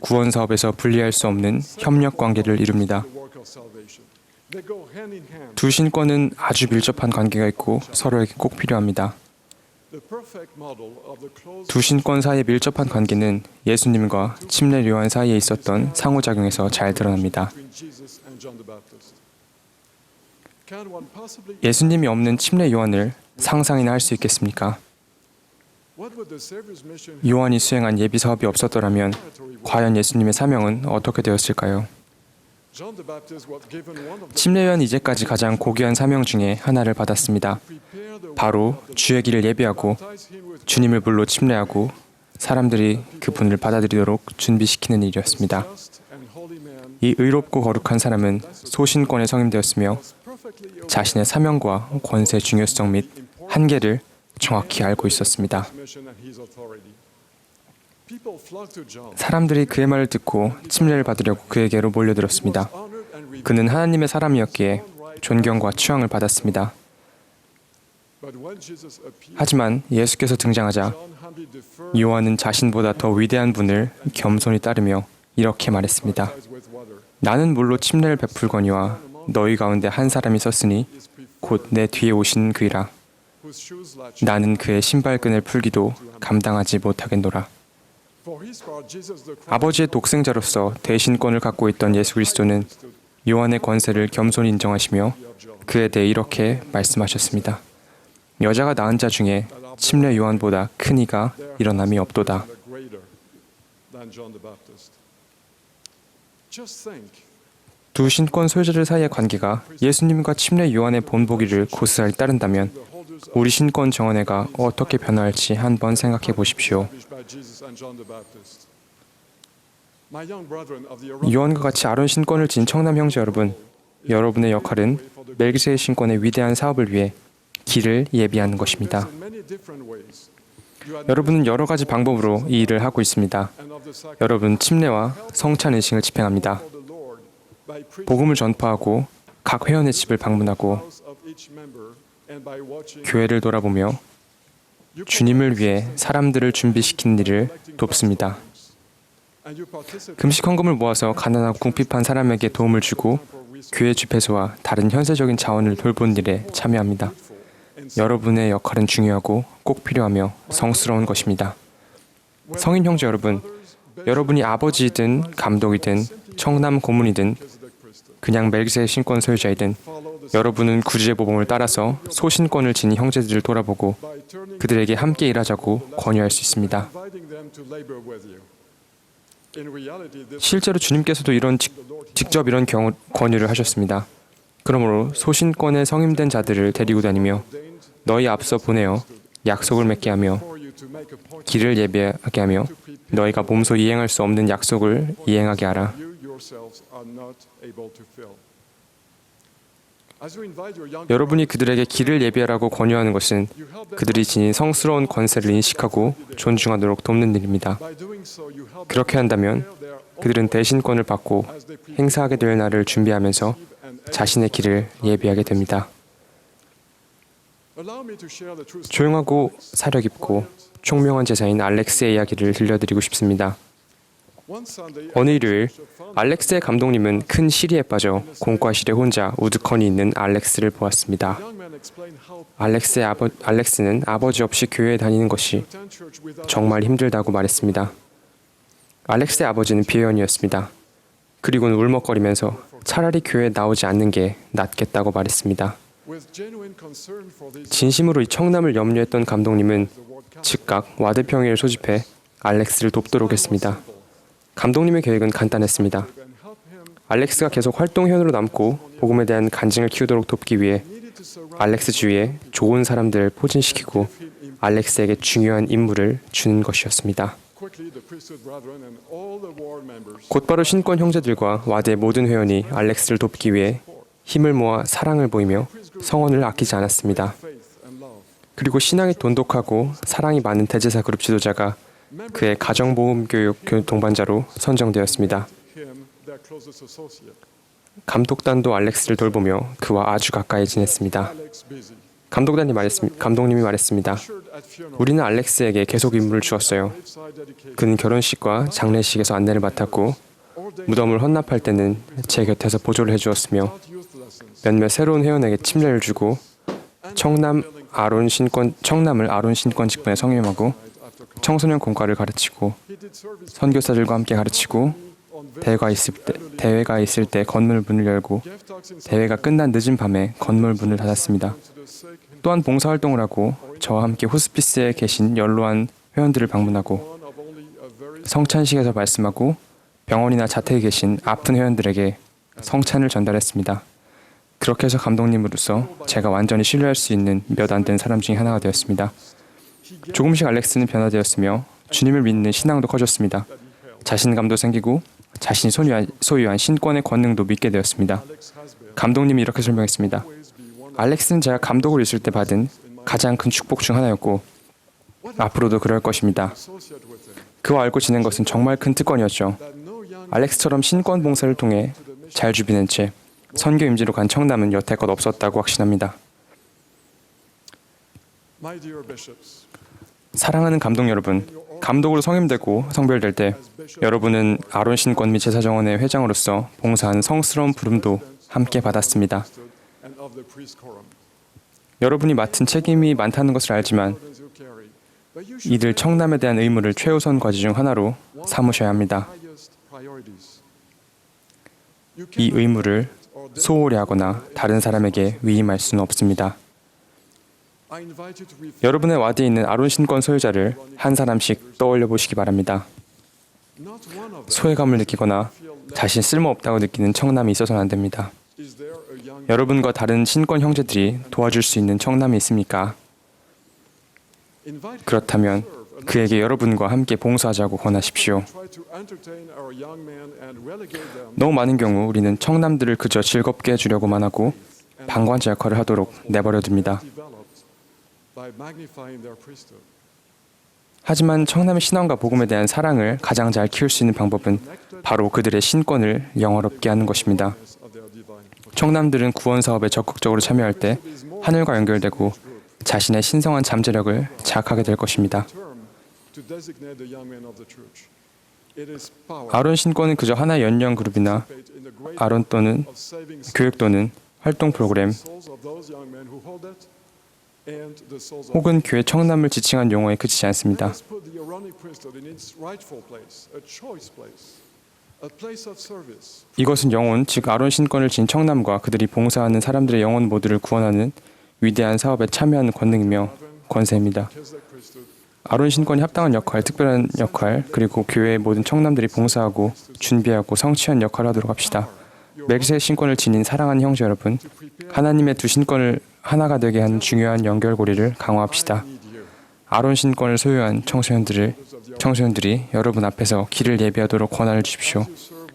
구원 사업에서 분리할 수 없는 협력 관계를 이룹니다. 두 신권은 아주 밀접한 관계가 있고 서로에게 꼭 필요합니다. 두 신권 사이의 밀접한 관계는 예수님과 침례 요한 사이에 있었던 상호작용에서 잘 드러납니다. 예수님이 없는 침례 요한을 상상이나 할 수 있겠습니까? 요한이 수행한 예비 사업이 없었더라면 과연 예수님의 사명은 어떻게 되었을까요? 침례 요한은 이제까지 가장 고귀한 사명 중에 하나를 받았습니다. 바로 주의 길을 예비하고 주님을 불로 침례하고 사람들이 그분을 받아들이도록 준비시키는 일이었습니다. 이 의롭고 거룩한 사람은 소신권에 성임되었으며 자신의 사명과 권세의 중요성 및 한계를 정확히 알고 있었습니다. 사람들이 그의 말을 듣고 침례를 받으려고 그에게로 몰려들었습니다. 그는 하나님의 사람이었기에 존경과 추앙을 받았습니다. 하지만 예수께서 등장하자 요한은 자신보다 더 위대한 분을 겸손히 따르며 이렇게 말했습니다. 나는 물로 침례를 베풀거니와 너희 가운데 한 사람이 섰으니 곧 내 뒤에 오신 그이라. 나는 그의 신발끈을 풀기도 감당하지 못하겠노라. 아버지의 독생자로서 대신권을 갖고 있던 예수 그리스도는 요한의 권세를 겸손히 인정하시며 그에 대해 이렇게 말씀하셨습니다. 여자가 낳은 자 중에 침례 요한보다 큰 이가 일어남이 없도다. 두 신권 소유자들 사이의 관계가 예수님과 침례 요한의 본보기를 고스란히 따른다면 우리 신권 정언회가 어떻게 변화할지 한번 생각해 보십시오. 요한과 같이 아론 신권을 진 청남 형제 여러분, 여러분의 역할은 멜기세의 신권의 위대한 사업을 위해 길을 예비하는 것입니다. 여러분은 여러 가지 방법으로 이 일을 하고 있습니다. 여러분 침례와 성찬 의식을 집행합니다. 복음을 전파하고 각 회원의 집을 방문하고 교회를 돌아보며 주님을 위해 사람들을 준비시키는 일을 돕습니다. 금식 헌금을 모아서 가난하고 궁핍한 사람에게 도움을 주고 교회 집회소와 다른 현세적인 자원을 돌보는 일에 참여합니다. 여러분의 역할은 중요하고 꼭 필요하며 성스러운 것입니다. 성인 형제 여러분, 여러분이 아버지이든 감독이든 청남 고문이든 그냥 멜기세의 신권 소유자이든 여러분은 구주의 모범을 따라서 소신권을 지닌 형제들을 돌아보고 그들에게 함께 일하자고 권유할 수 있습니다. 실제로 주님께서도 직접 이런 권유를 하셨습니다. 그러므로 소신권에 성임된 자들을 데리고 다니며 너희 앞서 보내어 약속을 맺게 하며 길을 예비하게 하며 너희가 몸소 이행할 수 없는 약속을 이행하게 하라. 여러분이 그들에게 길을 예비하라고 권유하는 것은 그들이 지닌 성스러운 권세를 인식하고 존중하도록 돕는 일입니다. 그렇게 한다면 그들은 대신권을 받고 행사하게 될 날을 준비하면서 자신의 길을 예비하게 됩니다. 조용하고 사려 깊고 총명한 제자인 알렉스의 이야기를 들려드리고 싶습니다. 어느 일요일 알렉스의 감독님은 큰 시리에 빠져 공과실에 혼자 우두커니 있는 알렉스를 보았습니다. 알렉스는 아버지 없이 교회에 다니는 것이 정말 힘들다고 말했습니다. 알렉스의 아버지는 비회원이었습니다. 그리고는 울먹거리면서 차라리 교회에 나오지 않는 게 낫겠다고 말했습니다. 진심으로 이 청남을 염려했던 감독님은 즉각 와드평회를 소집해 알렉스를 돕도록 했습니다. 감독님의 계획은 간단했습니다. 알렉스가 계속 활동회원으로 남고 복음에 대한 간증을 키우도록 돕기 위해 알렉스 주위에 좋은 사람들을 포진시키고 알렉스에게 중요한 임무를 주는 것이었습니다. 곧바로 신권 형제들과 와드의 모든 회원이 알렉스를 돕기 위해 힘을 모아 사랑을 보이며 성원을 아끼지 않았습니다. 그리고 신앙이 돈독하고 사랑이 많은 대제사 그룹 지도자가 그의 가정보험교육 동반자로 선정되었습니다. 감독단도 알렉스를 돌보며 그와 아주 가까이 지냈습니다. 감독님이 말했습니다. 우리는 알렉스에게 계속 임무를 주었어요. 그는 결혼식과 장례식에서 안내를 맡았고 무덤을 헌납할 때는 제 곁에서 보조를 해주었으며 몇몇 새로운 회원에게 침례를 주고 청남을 아론 신권 직분에 성임하고 청소년 공과를 가르치고 선교사들과 함께 가르치고 대회가 있을 때 건물 문을 열고 대회가 끝난 늦은 밤에 건물 문을 닫았습니다. 또한 봉사활동을 하고 저와 함께 호스피스에 계신 연로한 회원들을 방문하고 성찬식에서 말씀하고 병원이나 자택에 계신 아픈 회원들에게 성찬을 전달했습니다. 그렇게 해서 감독님으로서 제가 완전히 신뢰할 수 있는 몇 안 된 사람 중에 하나가 되었습니다. 조금씩 알렉스는 변화되었으며 주님을 믿는 신앙도 커졌습니다. 자신감도 생기고 자신이 소유한 신권의 권능도 믿게 되었습니다. 감독님이 이렇게 설명했습니다. 알렉스는 제가 감독으로 있을 때 받은 가장 큰 축복 중 하나였고 앞으로도 그럴 것입니다. 그와 알고 지낸 것은 정말 큰 특권이었죠. 알렉스처럼 신권 봉사를 통해 잘 주비는 채 선교 임지로 간 청남은 여태껏 없었다고 확신합니다. 사랑하는 감독 여러분, 감독으로 성임되고 성별될 때 여러분은 아론 신권 및 제사정원의 회장으로서 봉사하는 성스러운 부름도 함께 받았습니다. 여러분이 맡은 책임이 많다는 것을 알지만 이들 청남에 대한 의무를 최우선 과제 중 하나로 삼으셔야 합니다. 이 의무를 소홀히 하거나 다른 사람에게 위임할 수는 없습니다. 여러분의 와드에 있는 아론 신권 소유자를 한 사람씩 떠올려 보시기 바랍니다. 소외감을 느끼거나 자신 쓸모없다고 느끼는 청남이 있어서는 안 됩니다. 여러분과 다른 신권 형제들이 도와줄 수 있는 청남이 있습니까? 그렇다면 그에게 여러분과 함께 봉사하자고 권하십시오. 너무 많은 경우 우리는 청남들을 그저 즐겁게 해주려고만 하고 방관자 역할을 하도록 내버려둡니다. 하지만 청남의 신앙과 복음에 대한 사랑을 가장 잘 키울 수 있는 방법은 바로 그들의 신권을 영화롭게 하는 것입니다. 청남들은 구원 사업에 적극적으로 참여할 때 하늘과 연결되고 자신의 신성한 잠재력을 자각하게 될 것입니다. 아론 신권은 그저 하나의 연령 그룹이나 아론 또는 교육 또는 활동 프로그램 혹은 교회 청남을 지칭한 용어에 그치지 않습니다. 이것은 영혼, 즉 아론 신권을 지닌 청남과 그들이 봉사하는 사람들의 영혼 모두를 구원하는 위대한 사업에 참여하는 권능이며 권세입니다. 아론 신권이 합당한 역할, 특별한 역할, 그리고 교회의 모든 청남들이 봉사하고 준비하고 성취한 역할을 하도록 합시다. 멜기세덱 신권을 지닌 사랑하는 형제 여러분, 하나님의 두 신권을 하나가 되게 하는 중요한 연결고리를 강화합시다. 아론 신권을 소유한 청소년들이 여러분 앞에서 길을 예비하도록 권한을 주십시오.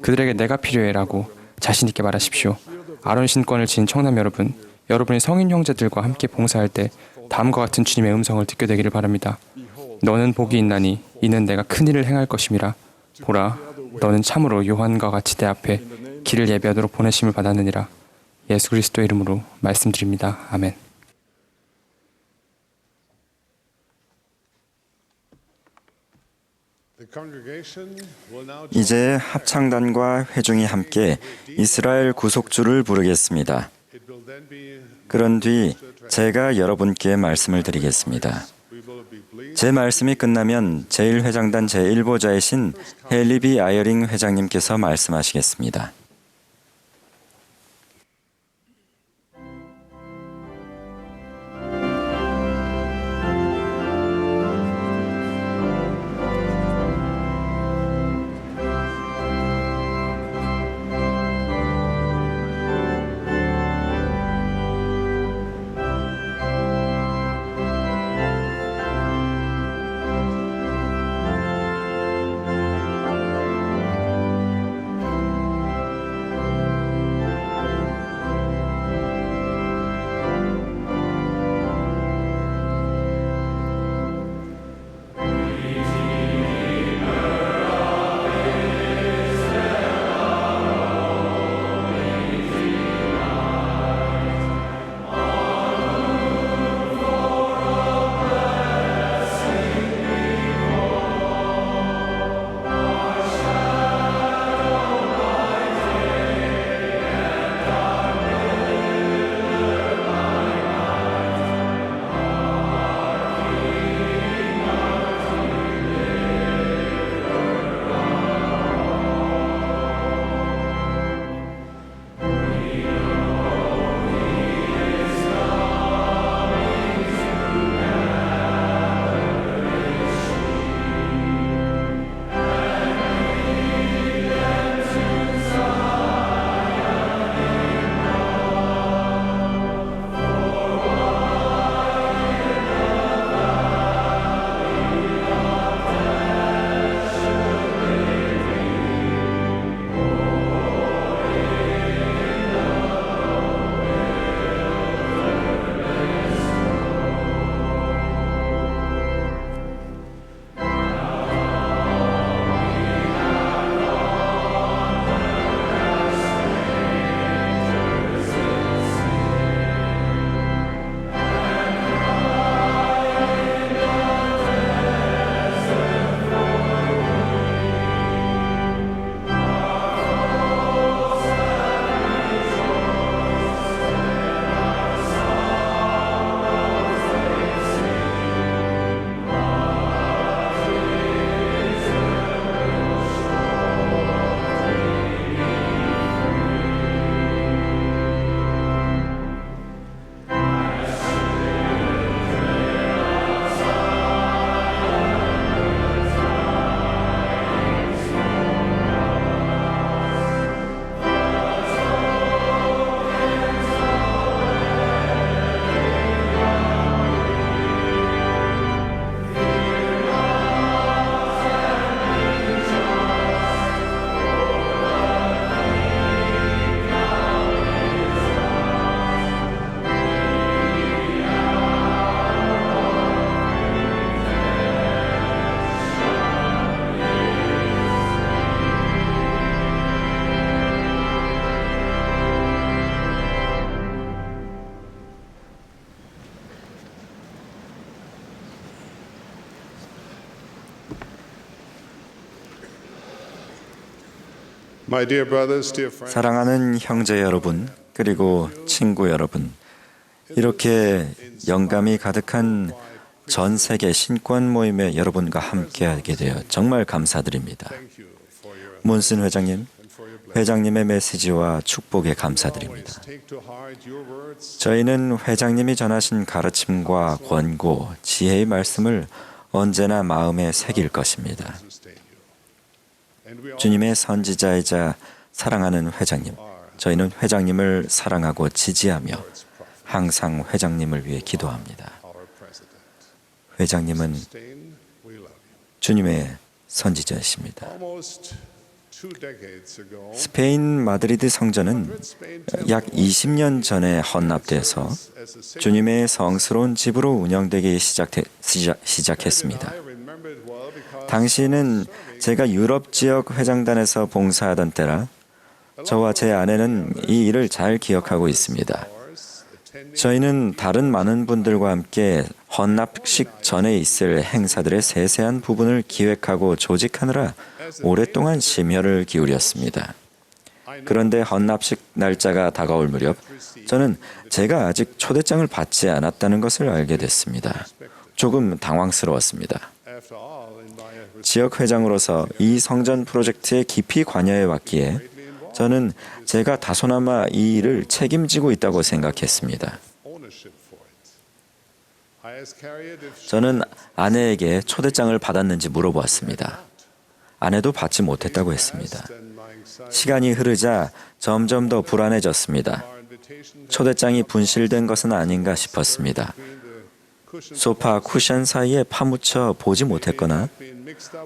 그들에게 내가 필요해라고 자신 있게 말하십시오. 아론 신권을 지닌 청남 여러분, 여러분이 성인 형제들과 함께 봉사할 때 다음과 같은 주님의 음성을 듣게 되기를 바랍니다. 너는 복이 있나니 이는 내가 큰 일을 행할 것임이라. 보라, 너는 참으로 요한과 같이 내 앞에 길을 예비하도록 보내심을 받았느니라. 예수 그리스도의 이름으로 말씀드립니다. 아멘. 이제 합창단과 회중이 함께 이스라엘 구속주를 부르겠습니다. 그런 뒤 제가 여러분께 말씀을 드리겠습니다. 제 말씀이 끝나면 제1회장단 제1보좌이신 헨리 아이어링 회장님께서 말씀하시겠습니다. My dear brothers, dear friends, 사랑하는 형제 여러분, 그리고 친구 여러분, 이렇게 영감이 가득한 전 세계 신권 모임에 여러분과 함께하게 되어 정말 감사드립니다. 몬슨 회장님, 회장님의 메시지와 축복에 감사드립니다. take to heart your words 저희는 회장님이 전하신 가르침과 권고, 지혜의 말씀을 언제나 마음에 새길 것입니다. 주님의 선지자이자 사랑하는 회장님, 저희는 회장님을 사랑하고 지지하며 항상 회장님을 위해 기도합니다. 회장님은 주님의 선지자이십니다. almost 2 decades ago. 스페인 마드리드 성전은 약 20년 전에 헌납돼서 주님의 성스러운 집으로 운영되기 시작했습니다. 당시는 제가 유럽 지역 회장단에서 봉사하던 때라 저와 제 아내는 이 일을 잘 기억하고 있습니다. 저희는 다른 많은 분들과 함께 헌납식 전에 있을 행사들의 세세한 부분을 기획하고 조직하느라 오랫동안 심혈을 기울였습니다. 그런데 헌납식 날짜가 다가올 무렵 저는 제가 아직 초대장을 받지 않았다는 것을 알게 됐습니다. 조금 당황스러웠습니다. 지역 회장으로서 이 성전 프로젝트에 깊이 관여해 왔기에 저는 제가 다소나마 이 일을 책임지고 있다고 생각했습니다. 저는 아내에게 초대장을 받았는지 물어보았습니다. 아내도 받지 못했다고 했습니다. 시간이 흐르자 점점 더 불안해졌습니다. 초대장이 분실된 것은 아닌가 싶었습니다. 소파 쿠션 사이에 파묻혀 보지 못했거나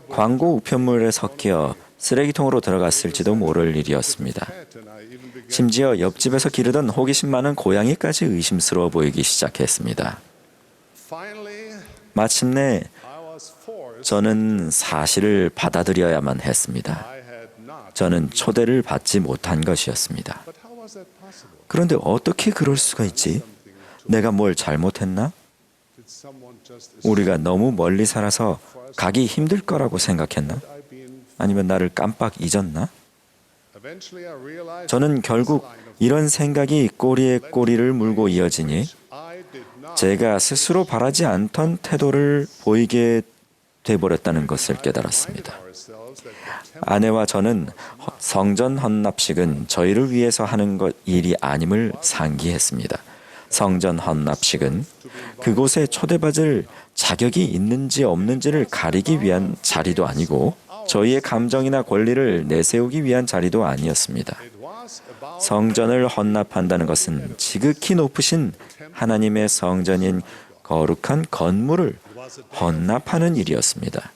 광고 우편물에 섞여 쓰레기통으로 들어갔을지도 모를 일이었습니다. 심지어 옆집에서 기르던 호기심 많은 고양이까지 의심스러워 보이기 시작했습니다. 마침내 저는 사실을 받아들여야만 했습니다. 저는 초대를 받지 못한 것이었습니다. 그런데 어떻게 그럴 수가 있지? 내가 뭘 잘못했나? 우리가 너무 멀리 살아서 가기 힘들 거라고 생각했나? 아니면 나를 깜빡 잊었나? 저는 결국 이런 생각이 꼬리에 꼬리를 물고 이어지니 제가 스스로 바라지 않던 태도를 보이게 돼버렸다는 것을 깨달았습니다. 아내와 저는 성전 헌납식은 저희를 위해서 하는 일이 아님을 상기했습니다. 성전 헌납식은 그곳에 초대받을 자격이 있는지 없는지를 가리기 위한 자리도 아니고 저희의 감정이나 권리를 내세우기 위한 자리도 아니었습니다. 성전을 헌납한다는 것은 지극히 높으신 하나님의 성전인 거룩한 건물을 헌납하는 일이었습니다.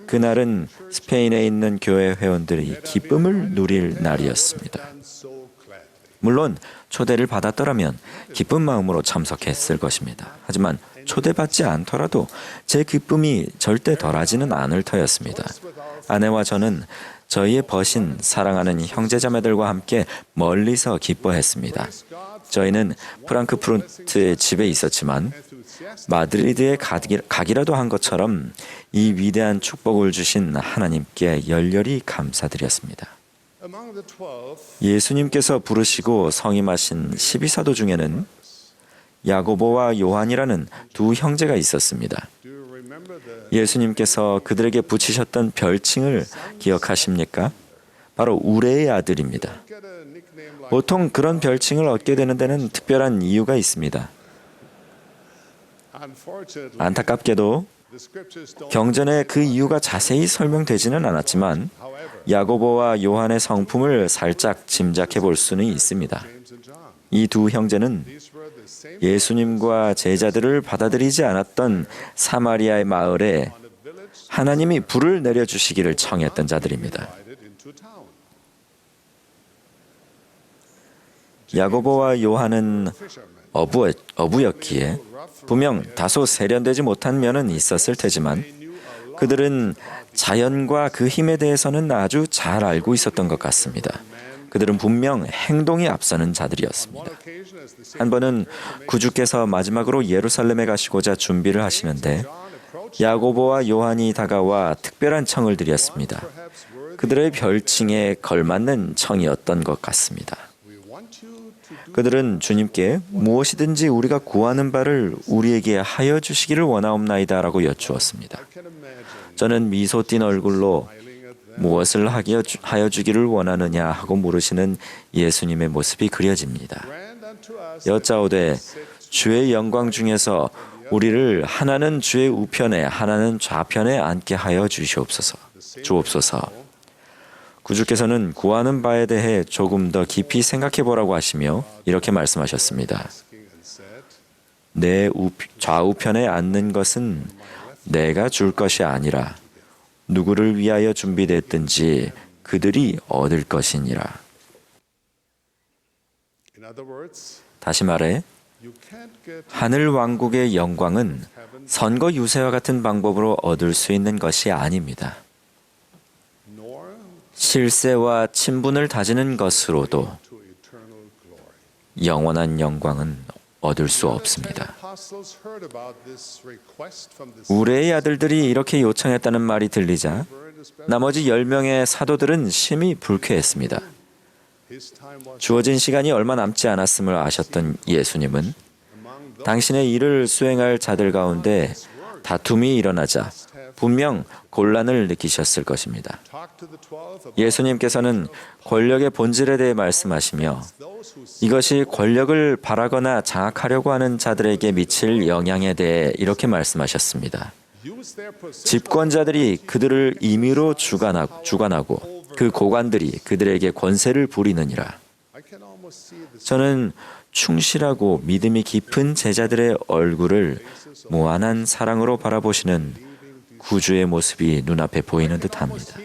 그날은 스페인에 있는 교회 회원들이 기쁨을 누릴 날이었습니다. 물론 초대를 받았더라면 기쁜 마음으로 참석했을 것입니다. 하지만 초대받지 않더라도 제 기쁨이 절대 덜하지는 않을 터였습니다. 아내와 저는 저희의 벗인 사랑하는 형제자매들과 함께 멀리서 기뻐했습니다. 저희는 프랑크푸르트의 집에 있었지만 마드리드에 가기라도 한 것처럼 이 위대한 축복을 주신 하나님께 열렬히 감사드렸습니다. 예수님께서 부르시고 성임하신 12사도 중에는 야고보와 요한이라는 두 형제가 있었습니다. 예수님께서 그들에게 붙이셨던 별칭을 기억하십니까? 바로 우레의 아들입니다. 보통 그런 별칭을 얻게 되는 데는 특별한 이유가 있습니다. 안타깝게도 경전에 그 이유가 자세히 설명되지는 않았지만 야고보와 요한의 성품을 살짝 짐작해 볼 수는 있습니다. 이 두 형제는 예수님과 제자들을 받아들이지 않았던 사마리아의 마을에 하나님이 불을 내려주시기를 청했던 자들입니다. 야고보와 요한은 어부였기에 분명 다소 세련되지 못한 면은 있었을 테지만 그들은 자연과 그 힘에 대해서는 아주 잘 알고 있었던 것 같습니다. 그들은 분명 행동이 앞서는 자들이었습니다. 한 번은 구주께서 마지막으로 예루살렘에 가시고자 준비를 하시는데 야고보와 요한이 다가와 특별한 청을 드렸습니다. 그들의 별칭에 걸맞는 청이었던 것 같습니다. 그들은 주님께 무엇이든지 우리가 구하는 바를 우리에게 하여 주시기를 원하옵나이다라고 여쭈었습니다. 저는 미소 띤 얼굴로 무엇을 하여 주기를 원하느냐 하고 물으시는 예수님의 모습이 그려집니다. 여짜오되 주의 영광 중에서 우리를 하나는 주의 우편에 하나는 좌편에 앉게 하여 주옵소서. 구주께서는 구하는 바에 대해 조금 더 깊이 생각해 보라고 하시며 이렇게 말씀하셨습니다. 내 좌우편에 앉는 것은 내가 줄 것이 아니라 누구를 위하여 준비됐든지 그들이 얻을 것이니라. 다시 말해 하늘 왕국의 영광은 선거 유세와 같은 방법으로 얻을 수 있는 것이 아닙니다. 실세와 친분을 다지는 것으로도 영원한 영광은 얻을 수 없습니다. 우레의 아들들이 이렇게 요청했다는 말이 들리자 나머지 10명의 사도들은 심히 불쾌했습니다. 주어진 시간이 얼마 남지 않았음을 아셨던 예수님은 당신의 일을 수행할 자들 가운데 다툼이 일어나자 분명 곤란을 느끼셨을 것입니다. 예수님께서는 권력의 본질에 대해 말씀하시며 이것이 권력을 바라거나 장악하려고 하는 자들에게 미칠 영향에 대해 이렇게 말씀하셨습니다. 집권자들이 그들을 임의로 주관하고 그 고관들이 그들에게 권세를 부리느니라. 저는 충실하고 믿음이 깊은 제자들의 얼굴을 무한한 사랑으로 바라보시는 구주의 모습이 눈앞에 보이는 듯합니다.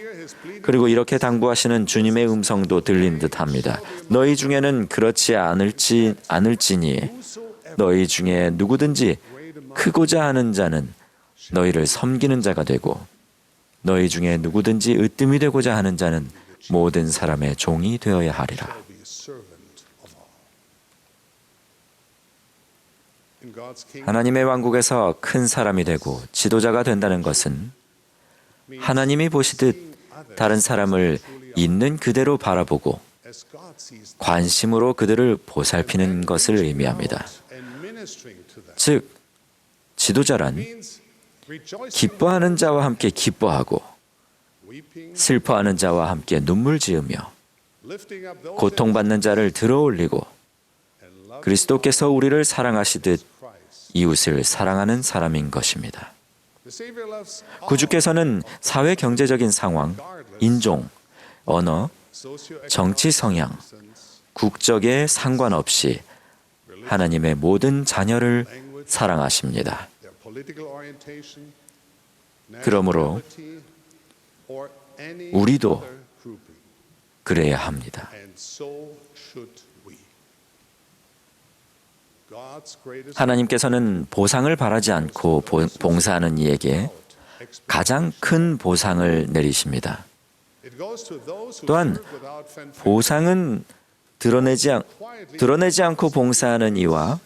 그리고 이렇게 당부하시는 주님의 음성도 들리는 듯합니다. 너희 중에는 그렇지 않을지니 너희 중에 누구든지 크고자 하는 자는 너희를 섬기는 자가 되고 너희 중에 누구든지 으뜸이 되고자 하는 자는 모든 사람의 종이 되어야 하리라. 하나님의 왕국에서 큰 사람이 되고 지도자가 된다는 것은 하나님이 보시듯 다른 사람을 있는 그대로 바라보고 관심으로 그들을 보살피는 것을 의미합니다. 즉, 지도자란 기뻐하는 자와 함께 기뻐하고 슬퍼하는 자와 함께 눈물 지으며 고통받는 자를 들어올리고 그리스도께서 우리를 사랑하시듯 이웃을 사랑하는 사람인 것입니다. 구주께서는 사회 경제적인 상황, 인종, 언어, 정치 성향, 국적에 상관없이 하나님의 모든 자녀를 사랑하십니다. 그러므로 우리도 그래야 합니다. 하나님께서는 보상을 바라지 않고 봉사하는 이에게 가장 큰 보상을 내리십니다. 또한 보상은 드러내지 않고 봉사하는 이와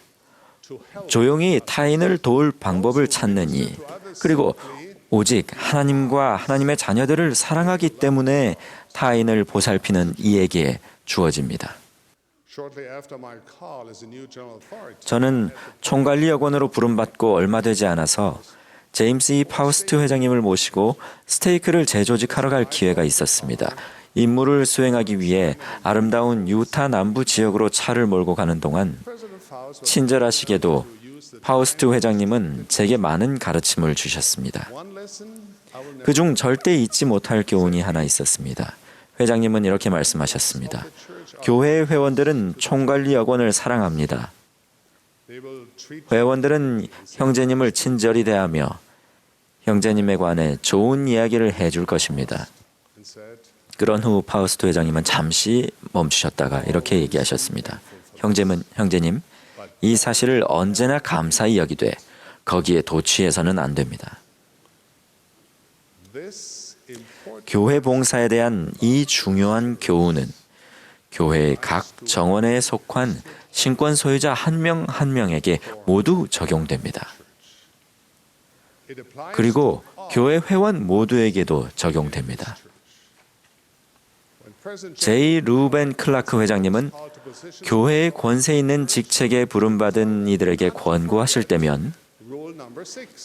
조용히 타인을 도울 방법을 찾는 이, 그리고 오직 하나님과 하나님의 자녀들을 사랑하기 때문에 타인을 보살피는 이에게 주어집니다. 저는 총관리 여건으로 부름받고 얼마 되지 않아서 제임스 E. 파우스트 회장님을 모시고 스테이크를 재조직하러 갈 기회가 있었습니다. 임무를 수행하기 위해 아름다운 유타 남부 지역으로 차를 몰고 가는 동안 친절하시게도 파우스트 회장님은 제게 많은 가르침을 주셨습니다. 그중 절대 잊지 못할 교훈이 하나 있었습니다. 회장님은 이렇게 말씀하셨습니다. 교회의 회원들은 총관리 여건을 사랑합니다. 회원들은 형제님을 친절히 대하며 형제님에 관해 좋은 이야기를 해줄 것입니다. 그런 후 파우스트 회장님은 잠시 멈추셨다가 이렇게 얘기하셨습니다. 형제님, 이 사실을 언제나 감사히 여기되 거기에 도취해서는 안 됩니다. 교회 봉사에 대한 이 중요한 교훈은 교회의 각 정원에 속한 신권 소유자 한 명 한 명에게 모두 적용됩니다. 그리고 교회 회원 모두에게도 적용됩니다. 제이 루벤 클라크 회장님은 교회의 권세 있는 직책에 부름받은 이들에게 권고하실 때면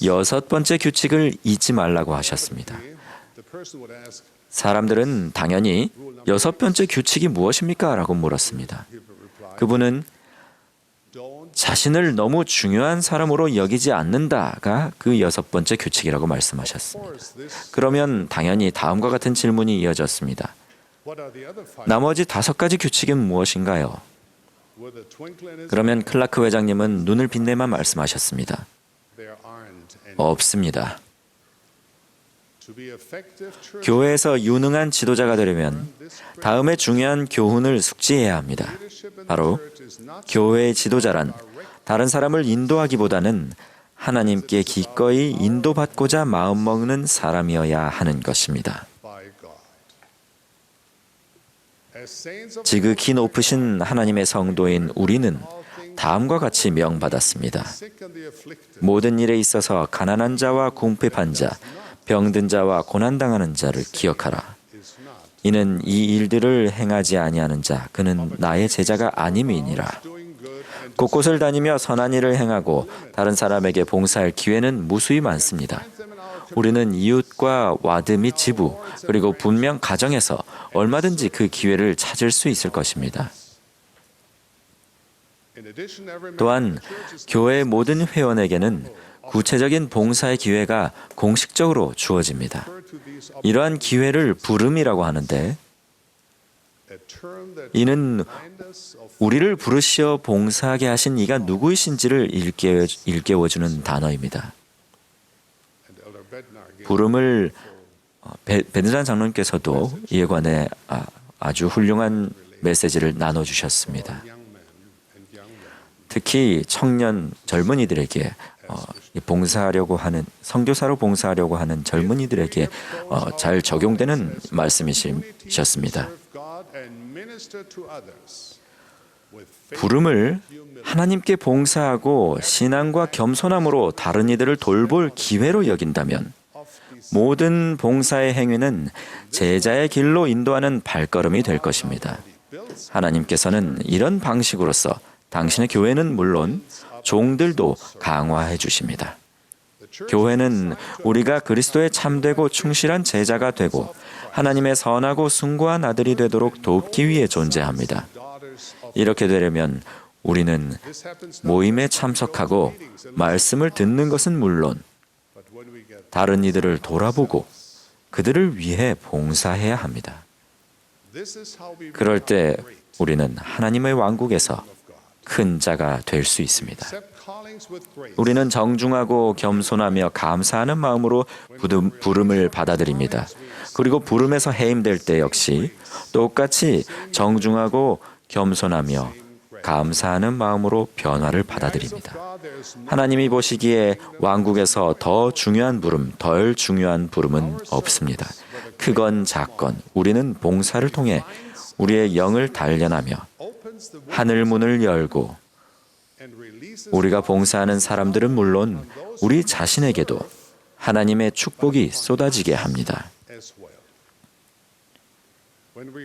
여섯 번째 규칙을 잊지 말라고 하셨습니다. 사람들은 당연히 여섯 번째 규칙이 무엇입니까? 라고 물었습니다. 그분은 자신을 너무 중요한 사람으로 여기지 않는다가 그 여섯 번째 규칙이라고 말씀하셨습니다. 그러면 당연히 다음과 같은 질문이 이어졌습니다. 나머지 5가지 규칙은 무엇인가요? 그러면 클라크 회장님은 눈을 빛내만 말씀하셨습니다. 없습니다. 교회에서 유능한 지도자가 되려면 다음에 중요한 교훈을 숙지해야 합니다. 바로 교회의 지도자란 다른 사람을 인도하기보다는 하나님께 기꺼이 인도받고자 마음먹는 사람이어야 하는 것입니다. 지극히 높으신 하나님의 성도인 우리는 다음과 같이 명받았습니다. 모든 일에 있어서 가난한 자와 궁핍한 자, 병든 자와 고난당하는 자를 기억하라. 이는 이 일들을 행하지 아니하는 자, 그는 나의 제자가 아님이니라. 곳곳을 다니며 선한 일을 행하고 다른 사람에게 봉사할 기회는 무수히 많습니다. 우리는 이웃과 와드 및 지부, 그리고 분명 가정에서 얼마든지 그 기회를 찾을 수 있을 것입니다. 또한 교회의 모든 회원에게는 구체적인 봉사의 기회가 공식적으로 주어집니다. 이러한 기회를 부름이라고 하는데, 이는 우리를 부르시어 봉사하게 하신 이가 누구이신지를 일깨워주는 단어입니다. 부름을 베드란 장로님께서도 이에 관해 아주 훌륭한 메시지를 나눠주셨습니다. 특히 청년 젊은이들에게 봉사하려고 하는, 선교사로 봉사하려고 하는 젊은이들에게 잘 적용되는 말씀이셨습니다. 부름을 하나님께 봉사하고 신앙과 겸손함으로 다른 이들을 돌볼 기회로 여긴다면 모든 봉사의 행위는 제자의 길로 인도하는 발걸음이 될 것입니다. 하나님께서는 이런 방식으로서 당신의 교회는 물론 종들도 강화해 주십니다. 교회는 우리가 그리스도의 참되고 충실한 제자가 되고 하나님의 선하고 숭고한 아들이 되도록 돕기 위해 존재합니다. 이렇게 되려면 우리는 모임에 참석하고 말씀을 듣는 것은 물론 다른 이들을 돌아보고 그들을 위해 봉사해야 합니다. 그럴 때 우리는 하나님의 왕국에서 큰 자가 될 수 있습니다. 우리는 정중하고 겸손하며 감사하는 마음으로 부름을 받아들입니다. 그리고 부름에서 해임될 때 역시 똑같이 정중하고 겸손하며 감사하는 마음으로 변화를 받아들입니다. 하나님이 보시기에 왕국에서 더 중요한 부름, 덜 중요한 부름은 없습니다. 크건 작건 우리는 봉사를 통해 우리의 영을 단련하며 하늘 문을 열고 우리가 봉사하는 사람들은 물론 우리 자신에게도 하나님의 축복이 쏟아지게 합니다.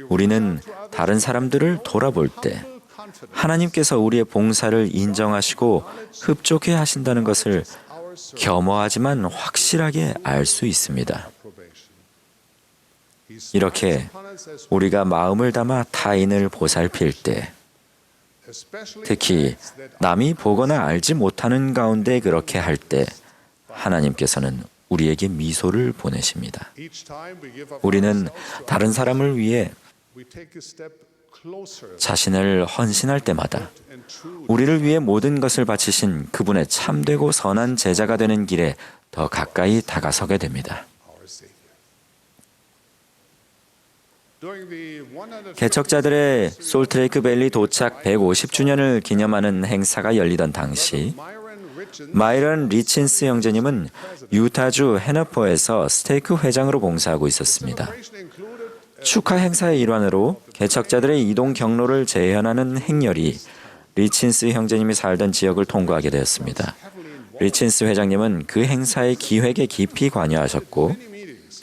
우리는 다른 사람들을 돌아볼 때 하나님께서 우리의 봉사를 인정하시고 흡족해 하신다는 것을 겸허하지만 확실하게 알 수 있습니다. 이렇게 우리가 마음을 담아 타인을 보살필 때, 특히 남이 보거나 알지 못하는 가운데 그렇게 할 때 하나님께서는 우리에게 미소를 보내십니다. 우리는 다른 사람을 위해 자신을 헌신할 때마다 우리를 위해 모든 것을 바치신 그분의 참되고 선한 제자가 되는 길에 더 가까이 다가서게 됩니다. 개척자들의 솔트레이크 밸리 도착 150주년을 기념하는 행사가 열리던 당시 마이런 리친스 형제님은 유타주 해너퍼에서 스테이크 회장으로 봉사하고 있었습니다. 축하 행사의 일환으로 개척자들의 이동 경로를 재현하는 행렬이 리친스 형제님이 살던 지역을 통과하게 되었습니다. 리친스 회장님은 그 행사의 기획에 깊이 관여하셨고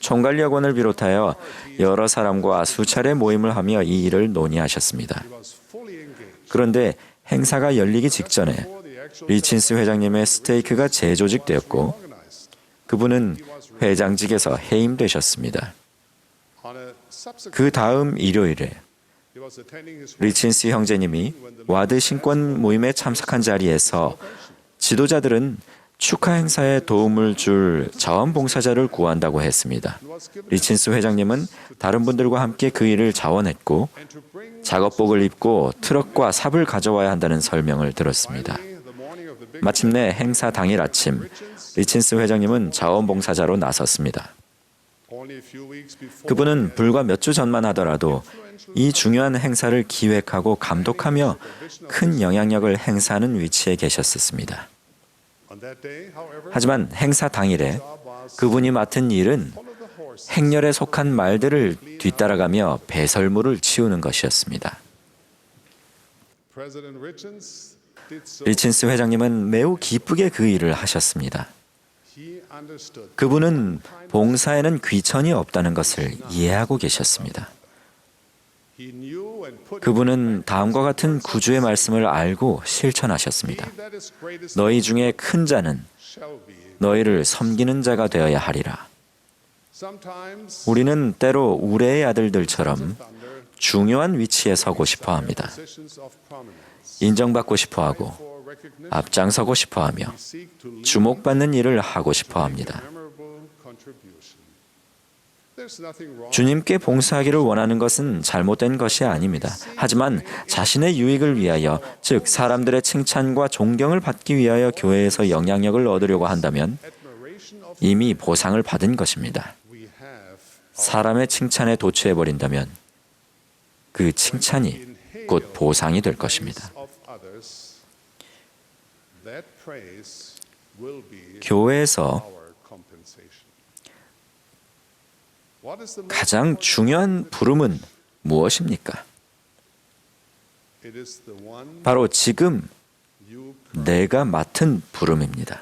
총괄역원을 비롯하여 여러 사람과 수차례 모임을 하며 이 일을 논의하셨습니다. 그런데 행사가 열리기 직전에 리친스 회장님의 스테이크가 재조직되었고 그분은 회장직에서 해임되셨습니다. 그 다음 일요일에 리친스 형제님이 와드 신권 모임에 참석한 자리에서 지도자들은 축하 행사에 도움을 줄 자원봉사자를 구한다고 했습니다. 리친스 회장님은 다른 분들과 함께 그 일을 자원했고 작업복을 입고 트럭과 삽을 가져와야 한다는 설명을 들었습니다. 마침내 행사 당일 아침 리친스 회장님은 자원봉사자로 나섰습니다. 그분은 불과 몇 주 전만 하더라도 이 중요한 행사를 기획하고 감독하며 큰 영향력을 행사하는 위치에 계셨었습니다. 하지만 행사 당일에 그분이 맡은 일은 행렬에 속한 말들을 뒤따라가며 배설물을 치우는 것이었습니다. 리친스 회장님은 매우 기쁘게 그 일을 하셨습니다. 그분은 봉사에는 귀천이 없다는 것을 이해하고 계셨습니다. 그분은 다음과 같은 구주의 말씀을 알고 실천하셨습니다. 너희 중에 큰 자는 너희를 섬기는 자가 되어야 하리라. 우리는 때로 우레의 아들들처럼 중요한 위치에 서고 싶어 합니다. 인정받고 싶어 하고 앞장서고 싶어 하며 주목받는 일을 하고 싶어 합니다. 주님께 봉사하기를 원하는 것은 잘못된 것이 아닙니다. 하지만 자신의 유익을 위하여, 즉 사람들의 칭찬과 존경을 받기 위하여 교회에서 영향력을 얻으려고 한다면 이미 보상을 받은 것입니다. 사람의 칭찬에 도취해버린다면 그 칭찬이 곧 보상이 될 것입니다. 교회에서 가장 중요한 부름은 무엇입니까? 바로 지금 내가 맡은 부름입니다.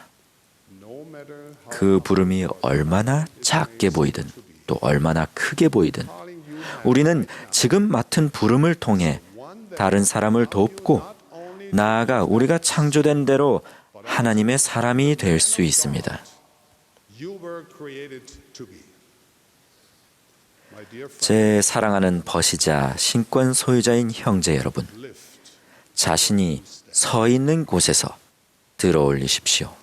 그 부름이 얼마나 작게 보이든 또 얼마나 크게 보이든 우리는 지금 맡은 부름을 통해 다른 사람을 돕고 나아가 우리가 창조된 대로 하나님의 사람이 될 수 있습니다. 제 사랑하는 벗이자 신권 소유자인 형제 여러분, 자신이 서 있는 곳에서 들어올리십시오.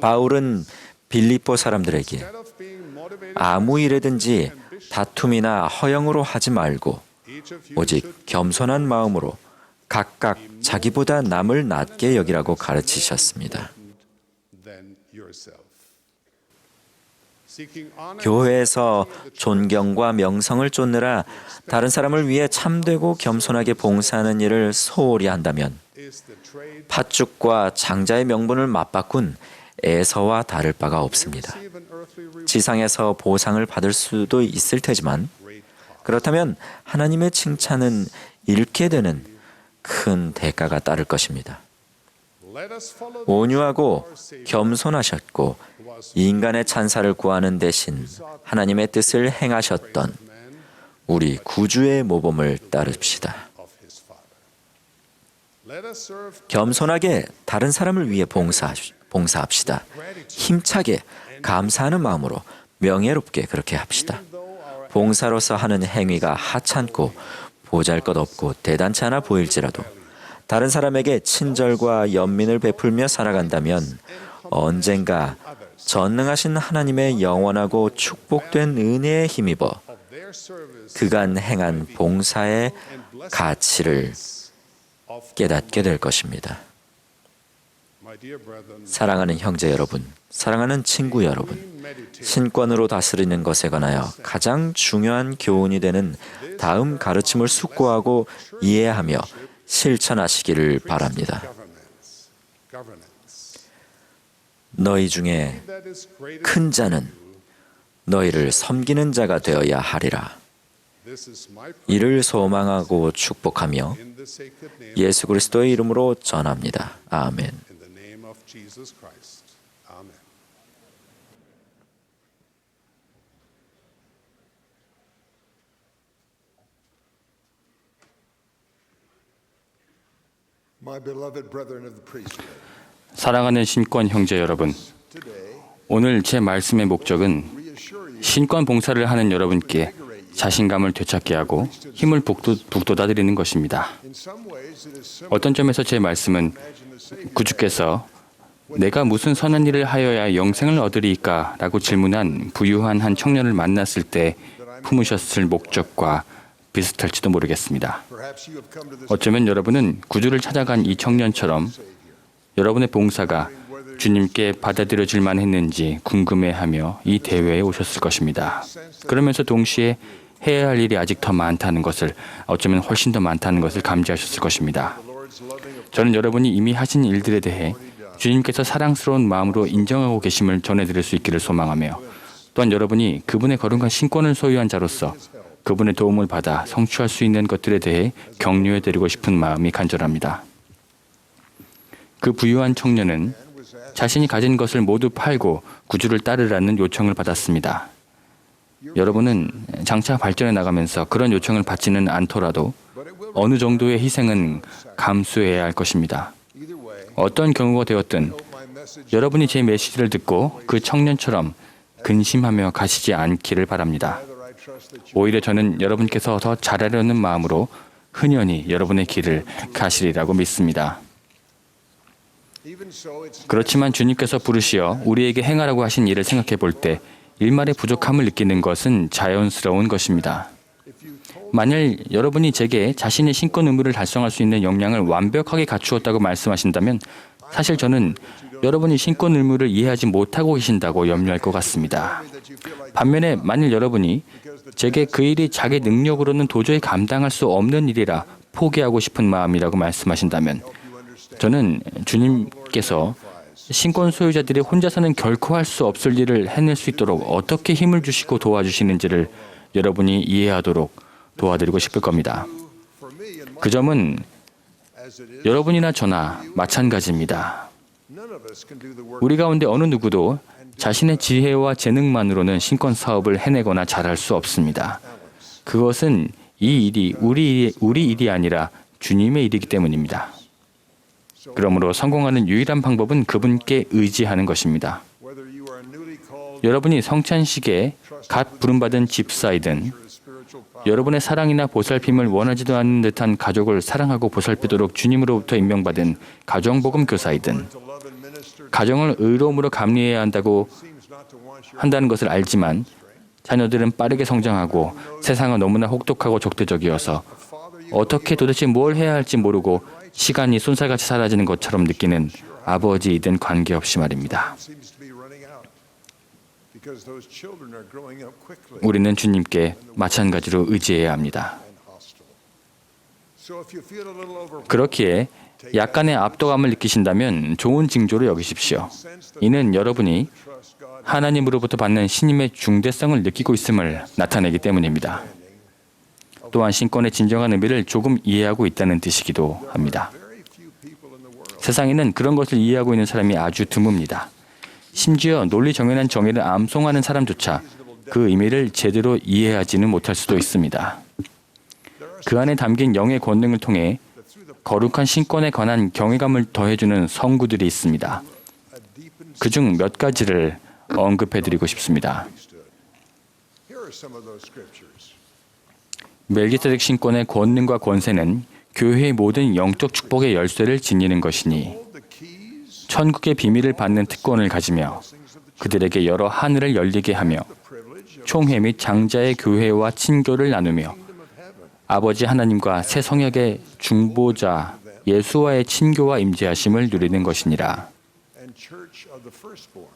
바울은 빌립보 사람들에게 아무 일에든지 다툼이나 허영으로 하지 말고 오직 겸손한 마음으로 각각 자기보다 남을 낮게 여기라고 가르치셨습니다. 교회에서 존경과 명성을 쫓느라 다른 사람을 위해 참되고 겸손하게 봉사하는 일을 소홀히 한다면 팥죽과 장자의 명분을 맞바꾼 에서와 다를 바가 없습니다. 지상에서 보상을 받을 수도 있을 테지만 그렇다면 하나님의 칭찬은 잃게 되는 큰 대가가 따를 것입니다. 온유하고 겸손하셨고 인간의 찬사를 구하는 대신 하나님의 뜻을 행하셨던 우리 구주의 모범을 따릅시다. 겸손하게 다른 사람을 위해 봉사합시다. 힘차게 감사하는 마음으로 명예롭게 그렇게 합시다. 봉사로서 하는 행위가 하찮고 보잘것없고 대단치 않아 보일지라도 다른 사람에게 친절과 연민을 베풀며 살아간다면 언젠가 전능하신 하나님의 영원하고 축복된 은혜에 힘입어 그간 행한 봉사의 가치를 깨닫게 될 것입니다. 사랑하는 형제 여러분, 사랑하는 친구 여러분, 신권으로 다스리는 것에 관하여 가장 중요한 교훈이 되는 다음 가르침을 숙고하고 이해하며 실천하시기를 바랍니다. 너희 중에 큰 자는 너희를 섬기는 자가 되어야 하리라. 이를 소망하고 축복하며 예수 그리스도의 이름으로 전합니다. 아멘. My beloved brethren of the priesthood, 사랑하는 신권 형제 여러분, today 오늘 제 말씀의 목적은 reassure you 신권 봉사를 하는 여러분께 자신감을 되찾게 하고 힘을 북돋아드리는 것입니다. in some ways it is similar 어떤 점에서 제 말씀은 to imagine the Savior 구주께서 내가 무슨 선한 일을 하여야 영생을 얻으리이까? 라고 질문한 부유한 한 청년을 만났을 때 품으셨을 목적과 비슷할지도 모르겠습니다. Perhaps you have come to this 어쩌면 여러분은 구주를 찾아간 이 청년처럼 여러분의 봉사가 주님께 받아들여질 만했는지 궁금해하며 이 대회에 오셨을 것입니다. 그러면서 동시에 해야 할 일이 아직 더 많다는 것을, 어쩌면 훨씬 더 많다는 것을 감지하셨을 것입니다. Lord's loving 저는 여러분이 이미 하신 일들에 대해 주님께서 사랑스러운 마음으로 인정하고 계심을 전해드릴 수 있기를 소망하며, 또한 여러분이 그분의 거룩한 신권을 소유한 자로서 그분의 도움을 받아 성취할 수 있는 것들에 대해 격려해드리고 싶은 마음이 간절합니다. 그 부유한 청년은 자신이 가진 것을 모두 팔고 구주를 따르라는 요청을 받았습니다. 여러분은 장차 발전해 나가면서 그런 요청을 받지는 않더라도 어느 정도의 희생은 감수해야 할 것입니다. either way. 어떤 경우가 되었든 My message 여러분이 제 메시지를 듣고 그 청년처럼 근심하며 가시지 않기를 바랍니다. whether I trust that you 오히려 저는 여러분께서 더 잘하려는 마음으로 흔연히 여러분의 길을 가시리라고 믿습니다. even so it's 그렇지만 주님께서 부르시어 우리에게 행하라고 하신 일을 생각해 볼 때 일말의 부족함을 느끼는 것은 자연스러운 것입니다. 만일 여러분이 제게 자신의 신권 의무를 달성할 수 있는 역량을 완벽하게 갖추었다고 말씀하신다면 사실 저는 여러분이 신권 의무를 이해하지 못하고 계신다고 염려할 것 같습니다. 반면에 만일 여러분이 제게 그 일이 자기 능력으로는 도저히 감당할 수 없는 일이라 포기하고 싶은 마음이라고 말씀하신다면 저는 주님께서 신권 소유자들이 혼자서는 결코 할 수 없을 일을 해낼 수 있도록 어떻게 힘을 주시고 도와주시는지를 여러분이 이해하도록 도와드리고 싶을 겁니다. for me and my 그 점은 as it is. 여러분이나 저나 마찬가지입니다. None of us can do the work 우리 가운데 어느 누구도 자신의 지혜와 재능만으로는 신권 사업을 해내거나 잘할 수 없습니다. 그것은 이 일이 우리 일이 아니라 주님의 일이기 때문입니다. 그러므로 성공하는 유일한 방법은 그분께 의지하는 것입니다. whether you are newly called 여러분이 성찬식에 갓 부름받은 집사이든 to spiritual power. 여러분의 사랑이나 보살핌을 원하지도 않는 듯한 가족을 사랑하고 보살피도록 주님으로부터 임명받은 가정복음 교사이든 To love and minister 가정을 의로움으로 감리해야 한다고 seems not to want your 한다는 것을 알지만 자녀들은 빠르게 성장하고 세상은 너무나 혹독하고 적대적이어서 어떻게 도대체 뭘 해야 할지 모르고 시간이 쏜살같이 사라지는 것처럼 느끼는 아버지이든 관계없이 말입니다. seems to be running out because those children are growing up quickly 우리는 주님께 마찬가지로 의지해야 합니다. and hostile. So if you feel a little overwhelmed, 그렇기에 약간의 압도감을 느끼신다면 좋은 징조로 여기십시오. 이는 여러분이 trust God 하나님으로부터 받는 신임의 중대성을 느끼고 있음을 나타내기 때문입니다. 또한 신권의 진정한 의미를 조금 이해하고 있다는 뜻이기도 합니다. very few people in the world 세상에는 그런 것을 이해하고 있는 사람이 아주 드뭅니다. 심지어 논리 정연한 정의를 암송하는 사람조차 그 의미를 제대로 이해하지는 못할 수도 있습니다. 그 안에 담긴 영의 권능을 통해 거룩한 신권에 관한 경외감을 더해주는 성구들이 있습니다. 그중 몇 가지를 언급해드리고 싶습니다. here are some of those scriptures. 멜기세덱 신권의 권능과 권세는 교회의 모든 영적 축복의 열쇠를 지니는 것이니 Hold the keys, 천국의 비밀을 받는 특권을 가지며 그들에게 여러 하늘을 열리게 하며 privilege of 총회 및 장자의 교회와 친교를 나누며 아버지 하나님과 새 성역의 중보자 예수와의 친교와 임재하심을 누리는 것이니라. and church of the firstborn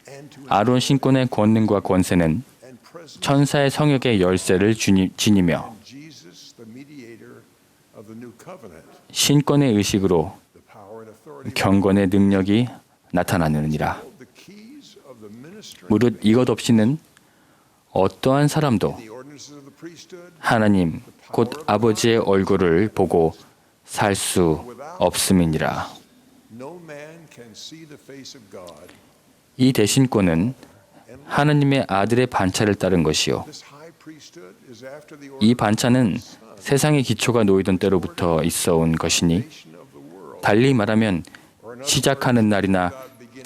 and to 아론 신권의 권능과 권세는 and present 천사의 성역의 열쇠를 지니며 Jesus the mediator of the new covenant, 신권의 의식으로 the power and authority 경건의 능력이 나타나느니라. hold the keys of the ministry, 무릇 이것 없이는 어떠한 사람도 the ordinances of the priesthood, 하나님 곧 아버지의 얼굴을 보고 살 수 없음이니라. no man can see the face of God. 이 대신권은 하나님의 아들의 반차를 따른 것이요 This high priesthood is after the 이 반차는 세상의 기초가 놓이던 때로부터 있어온 것이니 ordination of the world. 달리 말하면 시작하는 날이나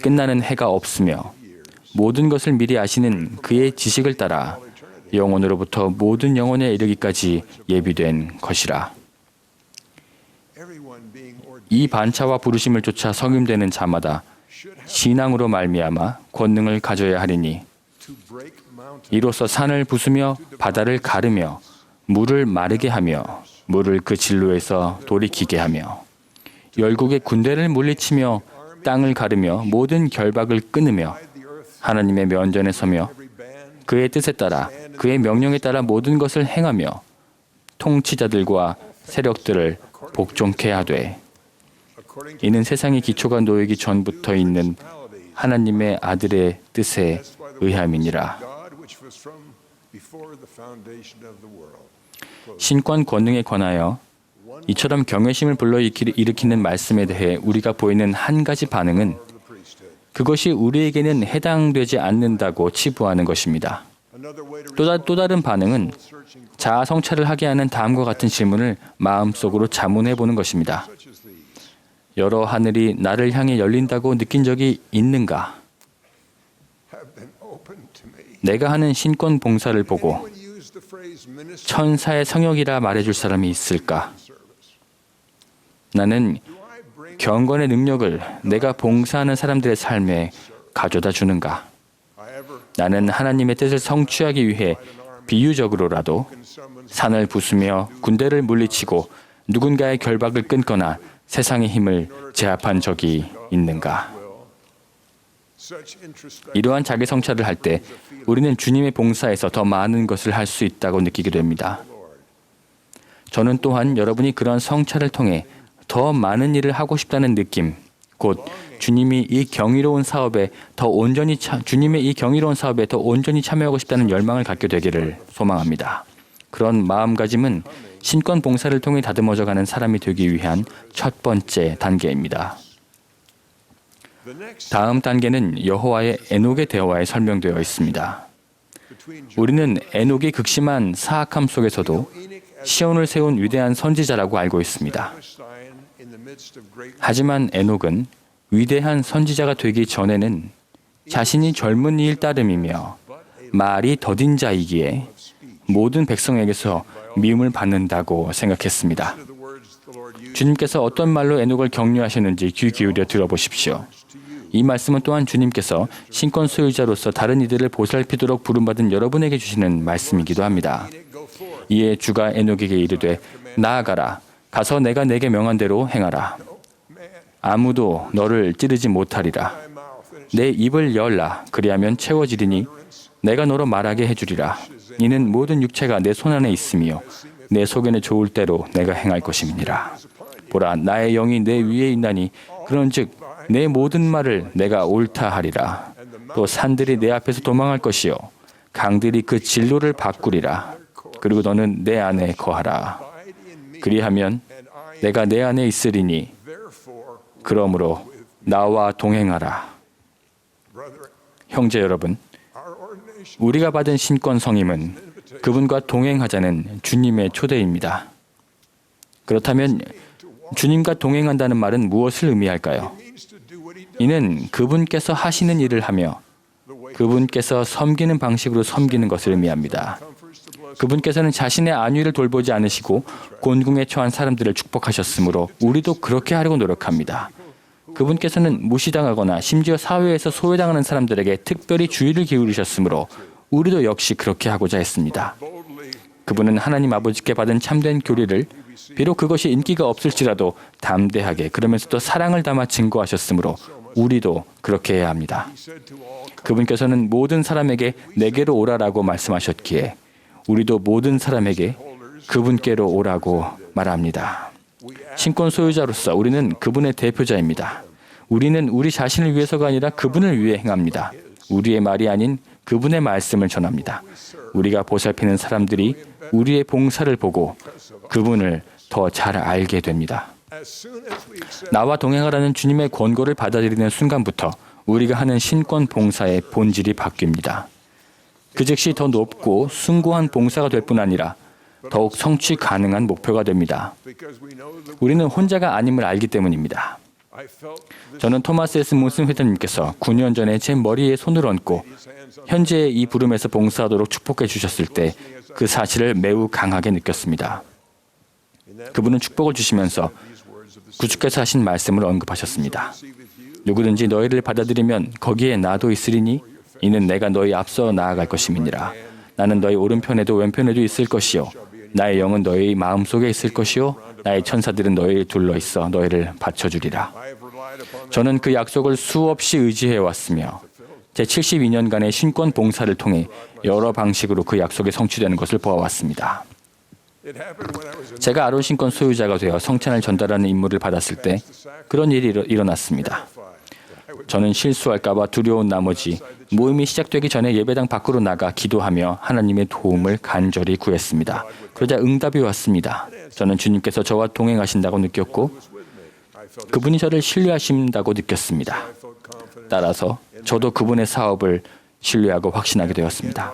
끝나는 해가 없으며 모든 것을 미리 아시는 그의 지식을 따라 영원으로부터 모든 영혼에 이르기까지 예비된 것이라. Everyone being ordained 이 반차와 부르심을 쫓아 성임되는 자마다 신앙으로 말미암아 권능을 가져야 하리니 to break mountains, 이로써 산을 부수며 바다를 가르며 물을 마르게 하며 물을 그 진로에서 돌이키게 하며 열국의 군대를 물리치며 땅을 가르며 모든 결박을 끊으며 하나님의 면전에 서며 every band, 그의 뜻에 따라 그의 명령에 따라 모든 것을 행하며 통치자들과 세력들을 복종케 하되 according to 이는 세상의 기초가 놓이기 전부터 있는 principalities, 하나님의 아들의 뜻에 의함이니라. God which was from before the foundation of the world. 신권 권능에 관하여 이처럼 경외심을 불러일으키는 말씀에 대해 우리가 보이는 한 가지 반응은 The priesthood. 그것이 우리에게는 해당되지 않는다고 치부하는 것입니다. Another way to 또 다른 반응은 searching 자아 성찰을 하게 하는 다음과 같은 질문을 마음속으로 자문해 보는 것입니다. such as these. 여러 하늘이 나를 향해 열린다고 느낀 적이 있는가? Have been opened to me. 내가 하는 신권 봉사를 보고 Anyone use the phrase minister 천사의 성역이라 말해줄 사람이 있을까? service? 나는 Do I bring 경건의 능력을 내가 봉사하는 사람들의 삶에 가져다 주는가? I ever 나는 하나님의 뜻을 성취하기 위해 비유적으로라도 in someone's 산을 부수며 군대를 물리치고 누군가의 결박을 끊거나 세상의 힘을 제압한 적이 있는가? will? Such introspective 이러한 자기 성찰을 할 때 우리는 주님의 봉사에서 더 많은 것을 할 수 있다고 느끼게 됩니다. 저는 또한 여러분이 그런 성찰을 통해 더 많은 일을 하고 싶다는 느낌, 곧 주님의 이 경이로운 사업에 더 온전히 참여하고 싶다는 열망을 갖게 되기를 소망합니다. 그런 마음가짐은 신권 봉사를 통해 다듬어져가는 사람이 되기 위한 첫 번째 단계입니다. the next 다음 단계는 여호와의 에녹의 대화에 설명되어 있습니다. between 우리는 에녹이 극심한 사악함 속에서도 Enoch 시온을 세운 위대한 선지자라고 알고 있습니다. Zion in the midst of great 하지만 에녹은 위대한 선지자가 되기 전에는 자신이 젊은 이일 따름이며 말이 더딘 자이기에 모든 백성에게서 미움을 받는다고 생각했습니다. to the words the Lord used 주님께서 어떤 말로 에녹을 격려하셨는지 귀 기울여 들어보십시오. 이 말씀은 또한 주님께서 신권 소유자로서 다른 이들을 보살피도록 부름받은 여러분에게 주시는 말씀이기도 합니다. go forth. 이에 주가 에녹에게 이르되 나아가라 가서 내가 내게 명한 대로 행하라. 아무도 너를 찌르지 못하리라. My mouth and 내 입을 열라 그리하면 채워지리니 내가 너로 말하게 해주리라. 이는 모든 육체가 내 손안에 있으며 내 속에는 좋을 대로 내가 행할 것임이니라. 보라 나의 영이 내 위에 있나니 그런즉 내 모든 말을 내가 옳다 하리라. 또 산들이 내 앞에서 도망할 것이요 강들이 그 진로를 바꾸리라. 그리고 너는 내 안에 거하라. abide in me, 그리하면 and I 내가 내 안에 있으리니 therefore, 그러므로 나와 동행하라. brethren, 형제 여러분, our ordination 우리가 받은 신권 성임은 그분과 동행하자는 주님의 초대입니다. 그렇다면 주님과 동행한다는 말은 무엇을 의미할까요? means to do what he does. 이는 그분께서 하시는 일을 하며 그분께서 섬기는 방식으로 섬기는 것을 의미합니다. 그분께서는 자신의 안위를 돌보지 않으시고 곤궁에 처한 사람들을 축복하셨으므로 우리도 그렇게 하려고 노력합니다. 그분께서는 무시당하거나 심지어 사회에서 소외당하는 사람들에게 특별히 주의를 기울이셨으므로 우리도 역시 그렇게 하고자 했습니다. 그분은 하나님 아버지께 받은 참된 교리를 비록 그것이 인기가 없을지라도 담대하게 그러면서도 사랑을 담아 증거하셨으므로 우리도 그렇게 해야 합니다. 그분께서는 모든 사람에게 내게로 오라라고 말씀하셨기에 우리도 모든 사람에게 그분께로 오라고 말합니다. 신권 소유자로서 우리는 그분의 대표자입니다. 우리는 우리 자신을 위해서가 아니라 그분을 위해 행합니다. 우리의 말이 아닌 그분의 말씀을 전합니다. 우리가 보살피는 사람들이 우리의 봉사를 보고 그분을 더 잘 알게 됩니다. As soon as we accept 나와 동행하라는 주님의 권고를 받아들이는 순간부터 우리가 하는 신권 봉사의 본질이 바뀝니다. 그 즉시 더 높고 숭고한 봉사가 될 뿐 아니라 더욱 성취 가능한 목표가 됩니다. 우리는 혼자가 아님을 알기 때문입니다. 저는 토마스 S. 몬슨 회장님께서 9년 전에 제 머리에 손을 얹고 현재 이 부름에서 봉사하도록 축복해 주셨을 때 그 사실을 매우 강하게 느꼈습니다. 그분은 축복을 주시면서 구주께서 하신 말씀을 언급하셨습니다. 누구든지 너희를 받아들이면 거기에 나도 있으리니 이는 내가 너희 앞서 나아갈 것임이니라. 나는 너희 오른편에도 왼편에도 있을 것이요 나의 영은 너희 마음속에 있을 것이요 나의 천사들은 너희를 둘러 있어 너희를 받쳐주리라. 저는 그 약속을 수없이 의지해 왔으며 제 72년간의 신권 봉사를 통해 여러 방식으로 그 약속이 성취되는 것을 보아왔습니다. 제가 아론 신권 소유자가 되어 성찬을 전달하는 임무를 받았을 때 그런 일이 일어났습니다. 저는 실수할까 봐 두려운 나머지 모임이 시작되기 전에 예배당 밖으로 나가 기도하며 하나님의 도움을 간절히 구했습니다. 그러자 응답이 왔습니다. 저는 주님께서 저와 동행하신다고 느꼈고 그분이 저를 신뢰하신다고 느꼈습니다. 따라서 저도 그분의 사업을 신뢰하고 확신하게 되었습니다.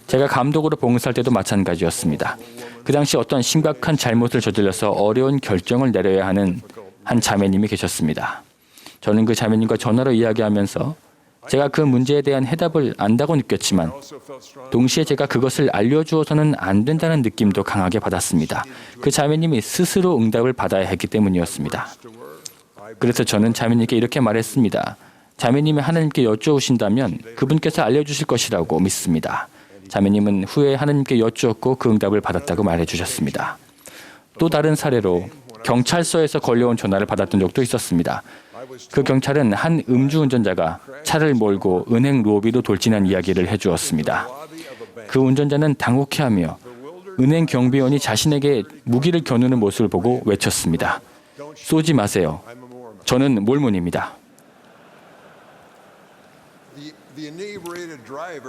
제가 감독으로 봉사할 때도 마찬가지였습니다. 그 당시 어떤 심각한 잘못을 저질러서 어려운 결정을 내려야 하는 한 자매님이 계셨습니다. 저는 그 자매님과 전화로 이야기하면서 제가 그 문제에 대한 해답을 안다고 느꼈지만 동시에 제가 그것을 알려주어서는 안 된다는 느낌도 강하게 받았습니다. 그 자매님이 스스로 응답을 받아야 했기 때문이었습니다. 그래서 저는 자매님께 이렇게 말했습니다. 자매님이 하나님께 여쭈으신다면 그분께서 알려주실 것이라고 믿습니다. 자매님은 후에 하나님께 여쭈었고 그 응답을 받았다고 말해주셨습니다. 또 다른 사례로 경찰서에서 걸려온 전화를 받았던 적도 있었습니다. 그 경찰은 한 음주운전자가 차를 몰고 은행 로비로 돌진한 이야기를 해주었습니다. 그 운전자는 당혹해하며 은행 경비원이 자신에게 무기를 겨누는 모습을 보고 외쳤습니다. 쏘지 마세요. 저는 몰몬입니다.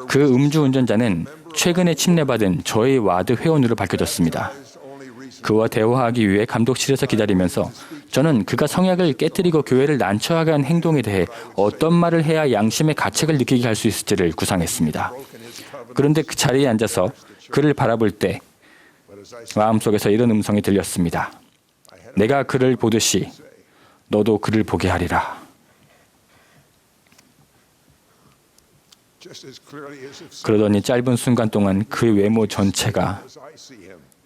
그 음주운전자는 최근에 침례받은 저희 와드 회원으로 밝혀졌습니다. 그와 대화하기 위해 감독실에서 기다리면서 저는 그가 성약을 깨뜨리고 교회를 난처하게 한 행동에 대해 어떤 말을 해야 양심의 가책을 느끼게 할 수 있을지를 구상했습니다. 그런데 그 자리에 앉아서 그를 바라볼 때 마음속에서 이런 음성이 들렸습니다. 내가 그를 보듯이 너도 그를 보게 하리라. 그러더니 짧은 순간 동안 그 외모 전체가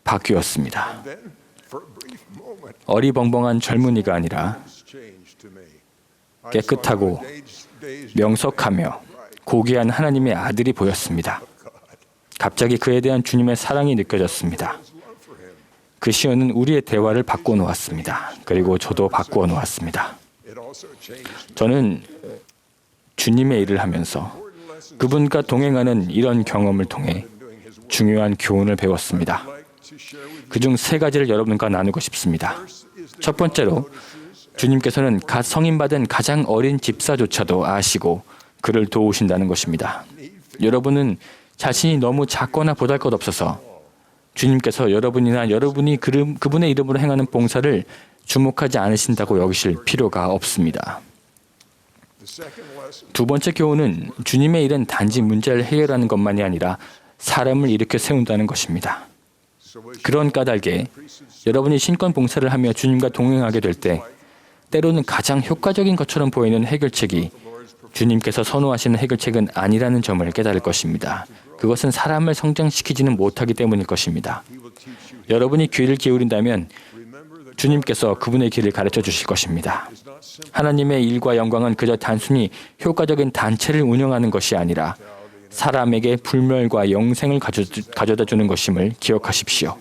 바뀌었습니다. 어리벙벙한 젊은이가 아니라 깨끗하고 명석하며 고귀한 하나님의 아들이 보였습니다. 갑자기 그에 대한 주님의 사랑이 느껴졌습니다. 그 시연은 우리의 대화를 바꿔놓았습니다. 그리고 저도 바꾸어 놓았습니다. 저는 주님의 일을 하면서 그분과 동행하는 이런 경험을 통해 중요한 교훈을 배웠습니다. 그중 3가지를 여러분과 나누고 싶습니다. 첫 번째로 주님께서는 갓 성인받은 가장 어린 집사조차도 아시고 그를 도우신다는 것입니다. 여러분은 자신이 너무 작거나 보잘것없어서 주님께서 여러분이 그분의 이름으로 행하는 봉사를 주목하지 않으신다고 여기실 필요가 없습니다. 두 번째 교훈은 주님의 일은 단지 문제를 해결하는 것만이 아니라 사람을 일으켜 세운다는 것입니다. 그런 까닭에 여러분이 신권 봉사를 하며 주님과 동행하게 될 때 때로는 가장 효과적인 것처럼 보이는 해결책이 주님께서 선호하시는 해결책은 아니라는 점을 깨달을 것입니다. 그것은 사람을 성장시키지는 못하기 때문일 것입니다. 여러분이 귀를 기울인다면 주님께서 그분의 길을 가르쳐 주실 것입니다. 하나님의 일과 영광은 그저 단순히 효과적인 단체를 운영하는 것이 아니라 사람에게 불멸과 영생을 가져다 주는 것임을 기억하십시오.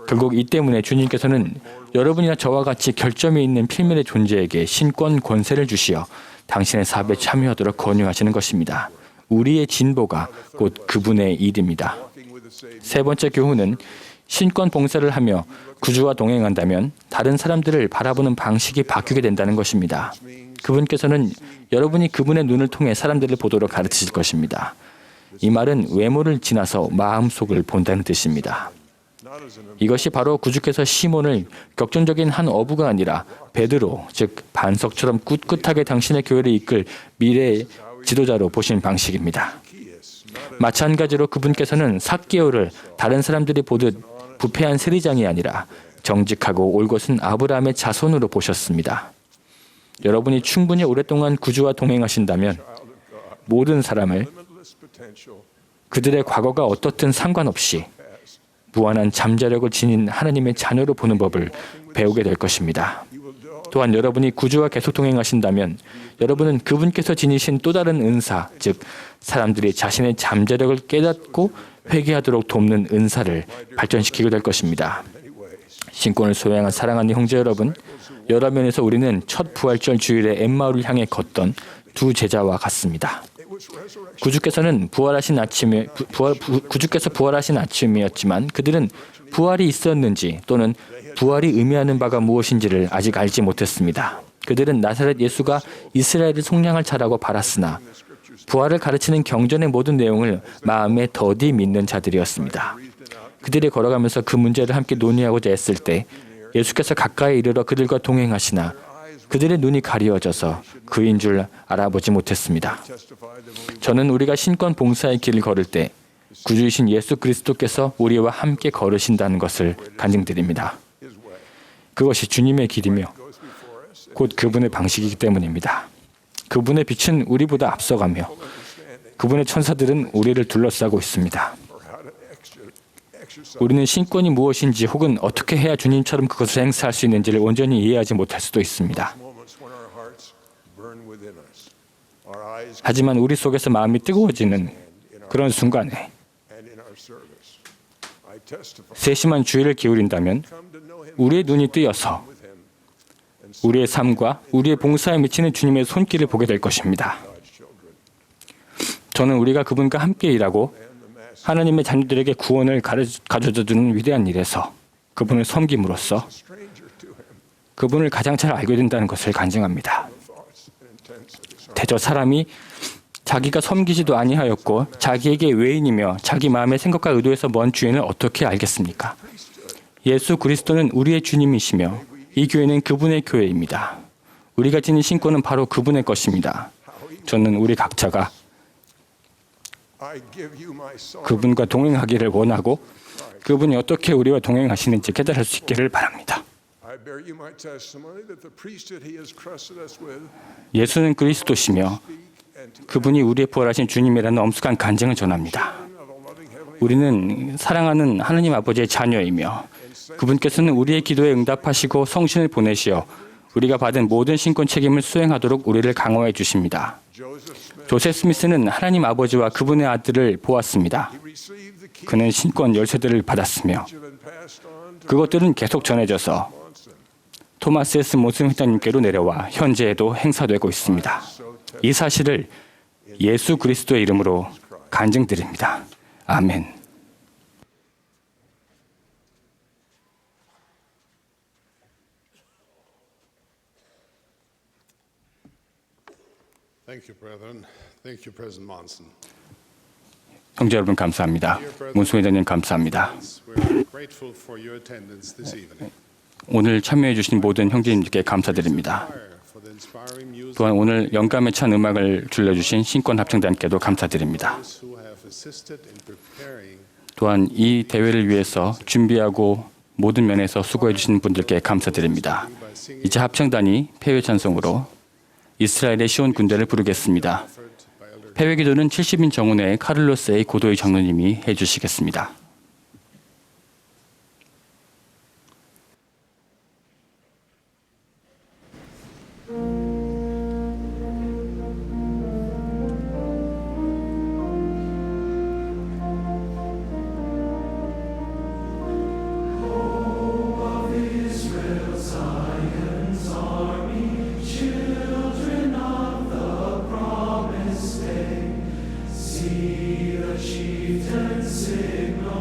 결국 이 때문에 주님께서는 여러분이나 저와 같이 결점이 있는 필면의 존재에게 신권 권세를 주시어 당신의 사업에 참여하도록 권유하시는 것입니다. 우리의 진보가 곧 그분의 일입니다. 세 번째 교훈은 신권 봉사를 하며 구주와 동행한다면 다른 사람들을 바라보는 방식이 바뀌게 된다는 것입니다. 그분께서는 여러분이 그분의 눈을 통해 사람들을 보도록 가르치실 것입니다. 이 말은 외모를 지나서 마음속을 본다는 뜻입니다. 이것이 바로 구주께서 시몬을 격정적인 한 어부가 아니라 베드로, 즉 반석처럼 꿋꿋하게 당신의 교회를 이끌 미래의 지도자로 보신 방식입니다. 마찬가지로 그분께서는 삭개오를 다른 사람들이 보듯 부패한 세리장이 아니라 정직하고 올곧은 아브라함의 자손으로 보셨습니다. 여러분이 충분히 오랫동안 구주와 동행하신다면 모든 사람을 그들의 과거가 어떻든 상관없이 무한한 잠재력을 지닌 하나님의 자녀로 보는 법을 배우게 될 것입니다. 또한 여러분이 구주와 계속 동행하신다면 여러분은 그분께서 지니신 또 다른 은사, 즉 사람들이 자신의 잠재력을 깨닫고 회개하도록 돕는 은사를 발전시키게 될 것입니다. 신권을 소유한 사랑하는 형제 여러분, 여러 면에서 우리는 첫 부활절 주일에 엠마오를 향해 걷던 두 제자와 같습니다. 구주께서 부활하신 아침이었지만 그들은 부활이 있었는지 또는 부활이 의미하는 바가 무엇인지를 아직 알지 못했습니다. 그들은 나사렛 예수가 이스라엘을 속량할 자라고 바랐으나 부활을 가르치는 경전의 모든 내용을 마음에 더디 믿는 자들이었습니다. 그들이 걸어가면서 그 문제를 함께 논의하고자 했을 때 예수께서 가까이 이르러 그들과 동행하시나 그들의 눈이 가리워져서 그인 줄 알아보지 못했습니다. 저는 우리가 신권 봉사의 길을 걸을 때 구주이신 예수 그리스도께서 우리와 함께 걸으신다는 것을 간증드립니다. 그것이 주님의 길이며 곧 그분의 방식이기 때문입니다. 그분의 빛은 우리보다 앞서가며 그분의 천사들은 우리를 둘러싸고 있습니다. 우리는 신권이 무엇인지 혹은 어떻게 해야 주님처럼 그것을 행사할 수 있는지를 온전히 이해하지 못할 수도 있습니다. 하지만 우리 속에서 마음이 뜨거워지는 그런 순간에 세심한 주의를 기울인다면 우리의 눈이 뜨여서 우리의 삶과 우리의 봉사에 미치는 주님의 손길을 보게 될 것입니다. 저는 우리가 그분과 함께 일하고 하나님의 자녀들에게 구원을 가져다주는 위대한 일에서 그분을 섬김으로써 그분을 가장 잘 알게 된다는 것을 간증합니다. 대저 사람이 자기가 섬기지도 아니하였고 자기에게 외인이며 자기 마음의 생각과 의도에서 먼 주인을 어떻게 알겠습니까? 예수 그리스도는 우리의 주님이시며 이 교회는 그분의 교회입니다. 우리가 지닌 신권은 바로 그분의 것입니다. 저는 우리 각자가 그분과 동행하기를 원하고 그분이 어떻게 우리와 동행하시는지 깨달을 수 있기를 바랍니다. 예수는 그리스도시며 그분이 우리의 부활하신 주님이라는 엄숙한 간증을 전합니다. 우리는 사랑하는 하나님 아버지의 자녀이며 그분께서는 우리의 기도에 응답하시고 성신을 보내시어 우리가 받은 모든 신권 책임을 수행하도록 우리를 강화해 주십니다. 조셉 스미스는 하나님 아버지와 그분의 아들을 보았습니다. 그는 신권 열쇠들을 받았으며 그것들은 계속 전해져서 토마스 S. 몬슨 회장님께로 내려와 현재에도 행사되고 있습니다. 이 사실을 예수 그리스도의 이름으로 간증드립니다. 아멘. Thank you, brethren. Thank you, President Monson. 형제 여러분 감사합니다. 몬슨 회장님 감사합니다. We're grateful for your attendance this evening. 오늘 참여해 주신 모든 형제님들께 감사드립니다. For the inspiring music 또한 오늘 영감에 찬 음악을 들려주신 신권 합창단께도 감사드립니다. who have assisted in preparing 또한 이 대회를 위해서 준비하고 모든 면에서 수고해 주신 분들께 감사드립니다. 이제 합창단이 폐회 찬송으로 이스라엘의 시온 군대를 부르겠습니다. 폐회 기도는 70인 정운의 카를로스 A. 고도의 장로님이 해주시겠습니다. See the chieftain signal.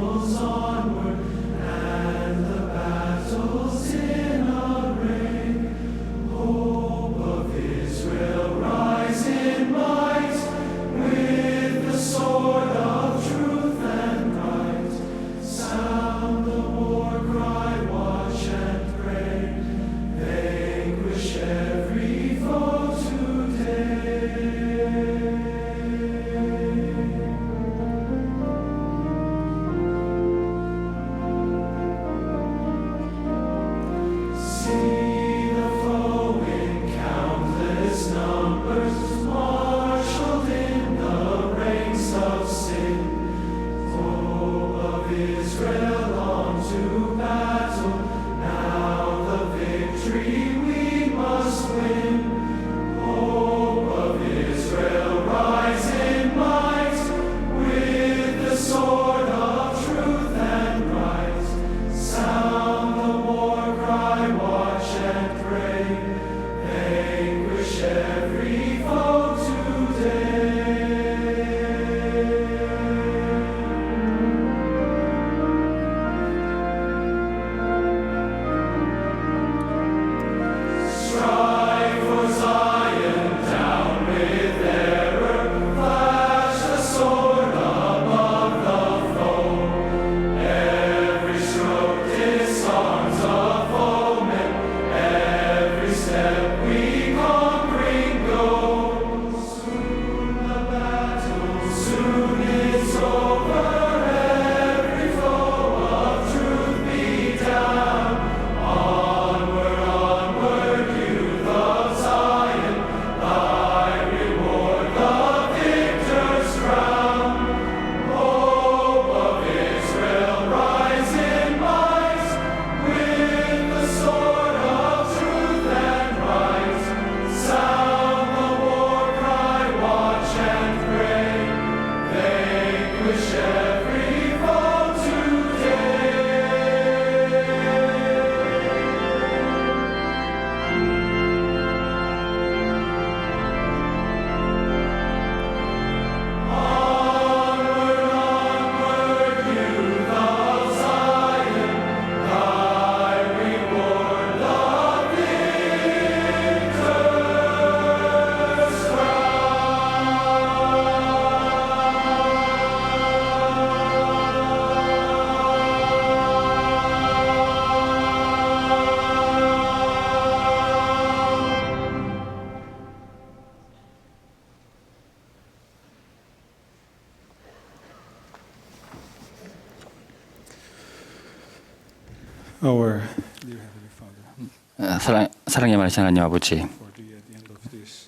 Our dear Heavenly Father, 사랑의 말씀 하나님 아버지, for the at the end of this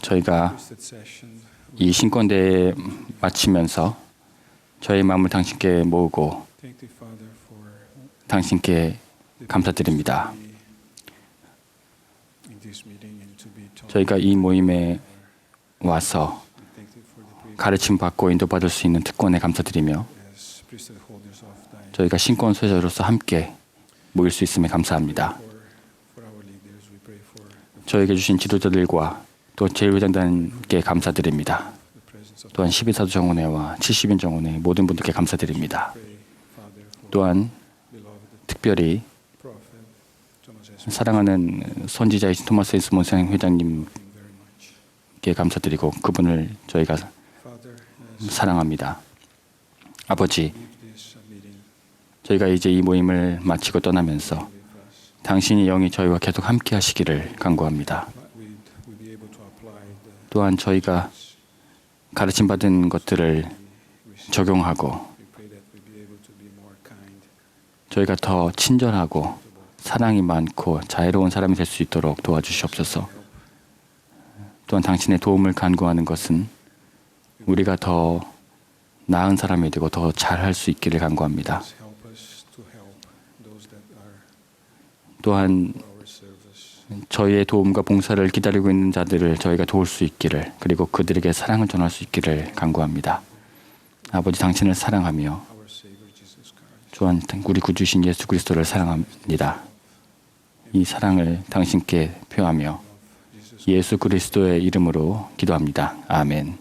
저희가 twisted session, 이 신권대회 마치면서 저희 마음을 당신께 모으고 thank the Father for 당신께 감사드립니다. in this meeting and to be taught. 저희가 이 모임에 와서 Thank you for the privilege 가르침 받고 인도받을 수 있는 특권에 감사드리며 as priesthood holders of thy 저희가 신권 소유자로서 함께 모일 수 있음에 감사합니다. for our leaders. We pray for 저에게 주신 지도자들과 또 제일회장단께 감사드립니다. the presence of 또한 12사도 정원회와 70인 정원회 모든 분들께 감사드립니다. pray, Father, for 또한 beloved 특별히 prophet Thomas S. 사랑하는 선지자이신 토마스 에스 몬생 회장님께 very much. 감사드리고 그분을 저희가 Father, as 사랑합니다. 아버지, we leave this meeting 저희가 이제 이 모임을 마치고 떠나면서 with us, 당신이 영이 저희와 계속 함께 하시기를 간구합니다. we'll be able to apply the 또한 저희가 가르침 받은 것들을 적용하고 we pray that we'll be able to be more kind, 저희가 더 친절하고 사랑이 많고 자애로운 사람이 될 수 있도록 도와주시옵소서. 또한 당신의 도움을 간구하는 것은 우리가 더 나은 사람이 되고 더 잘할 수 있기를 간구합니다. help us to help those that are 또한 for our service. 저희의 도움과 봉사를 기다리고 있는 자들을 저희가 도울 수 있기를 그리고 그들에게 사랑을 전할 수 있기를 간구합니다. 아버지 당신을 사랑하며 Our Savior Jesus Christ. 또한 우리 구주신 예수 그리스도를 사랑합니다. 이 사랑을 당신께 표하며 예수 그리스도의 이름으로 기도합니다. 아멘.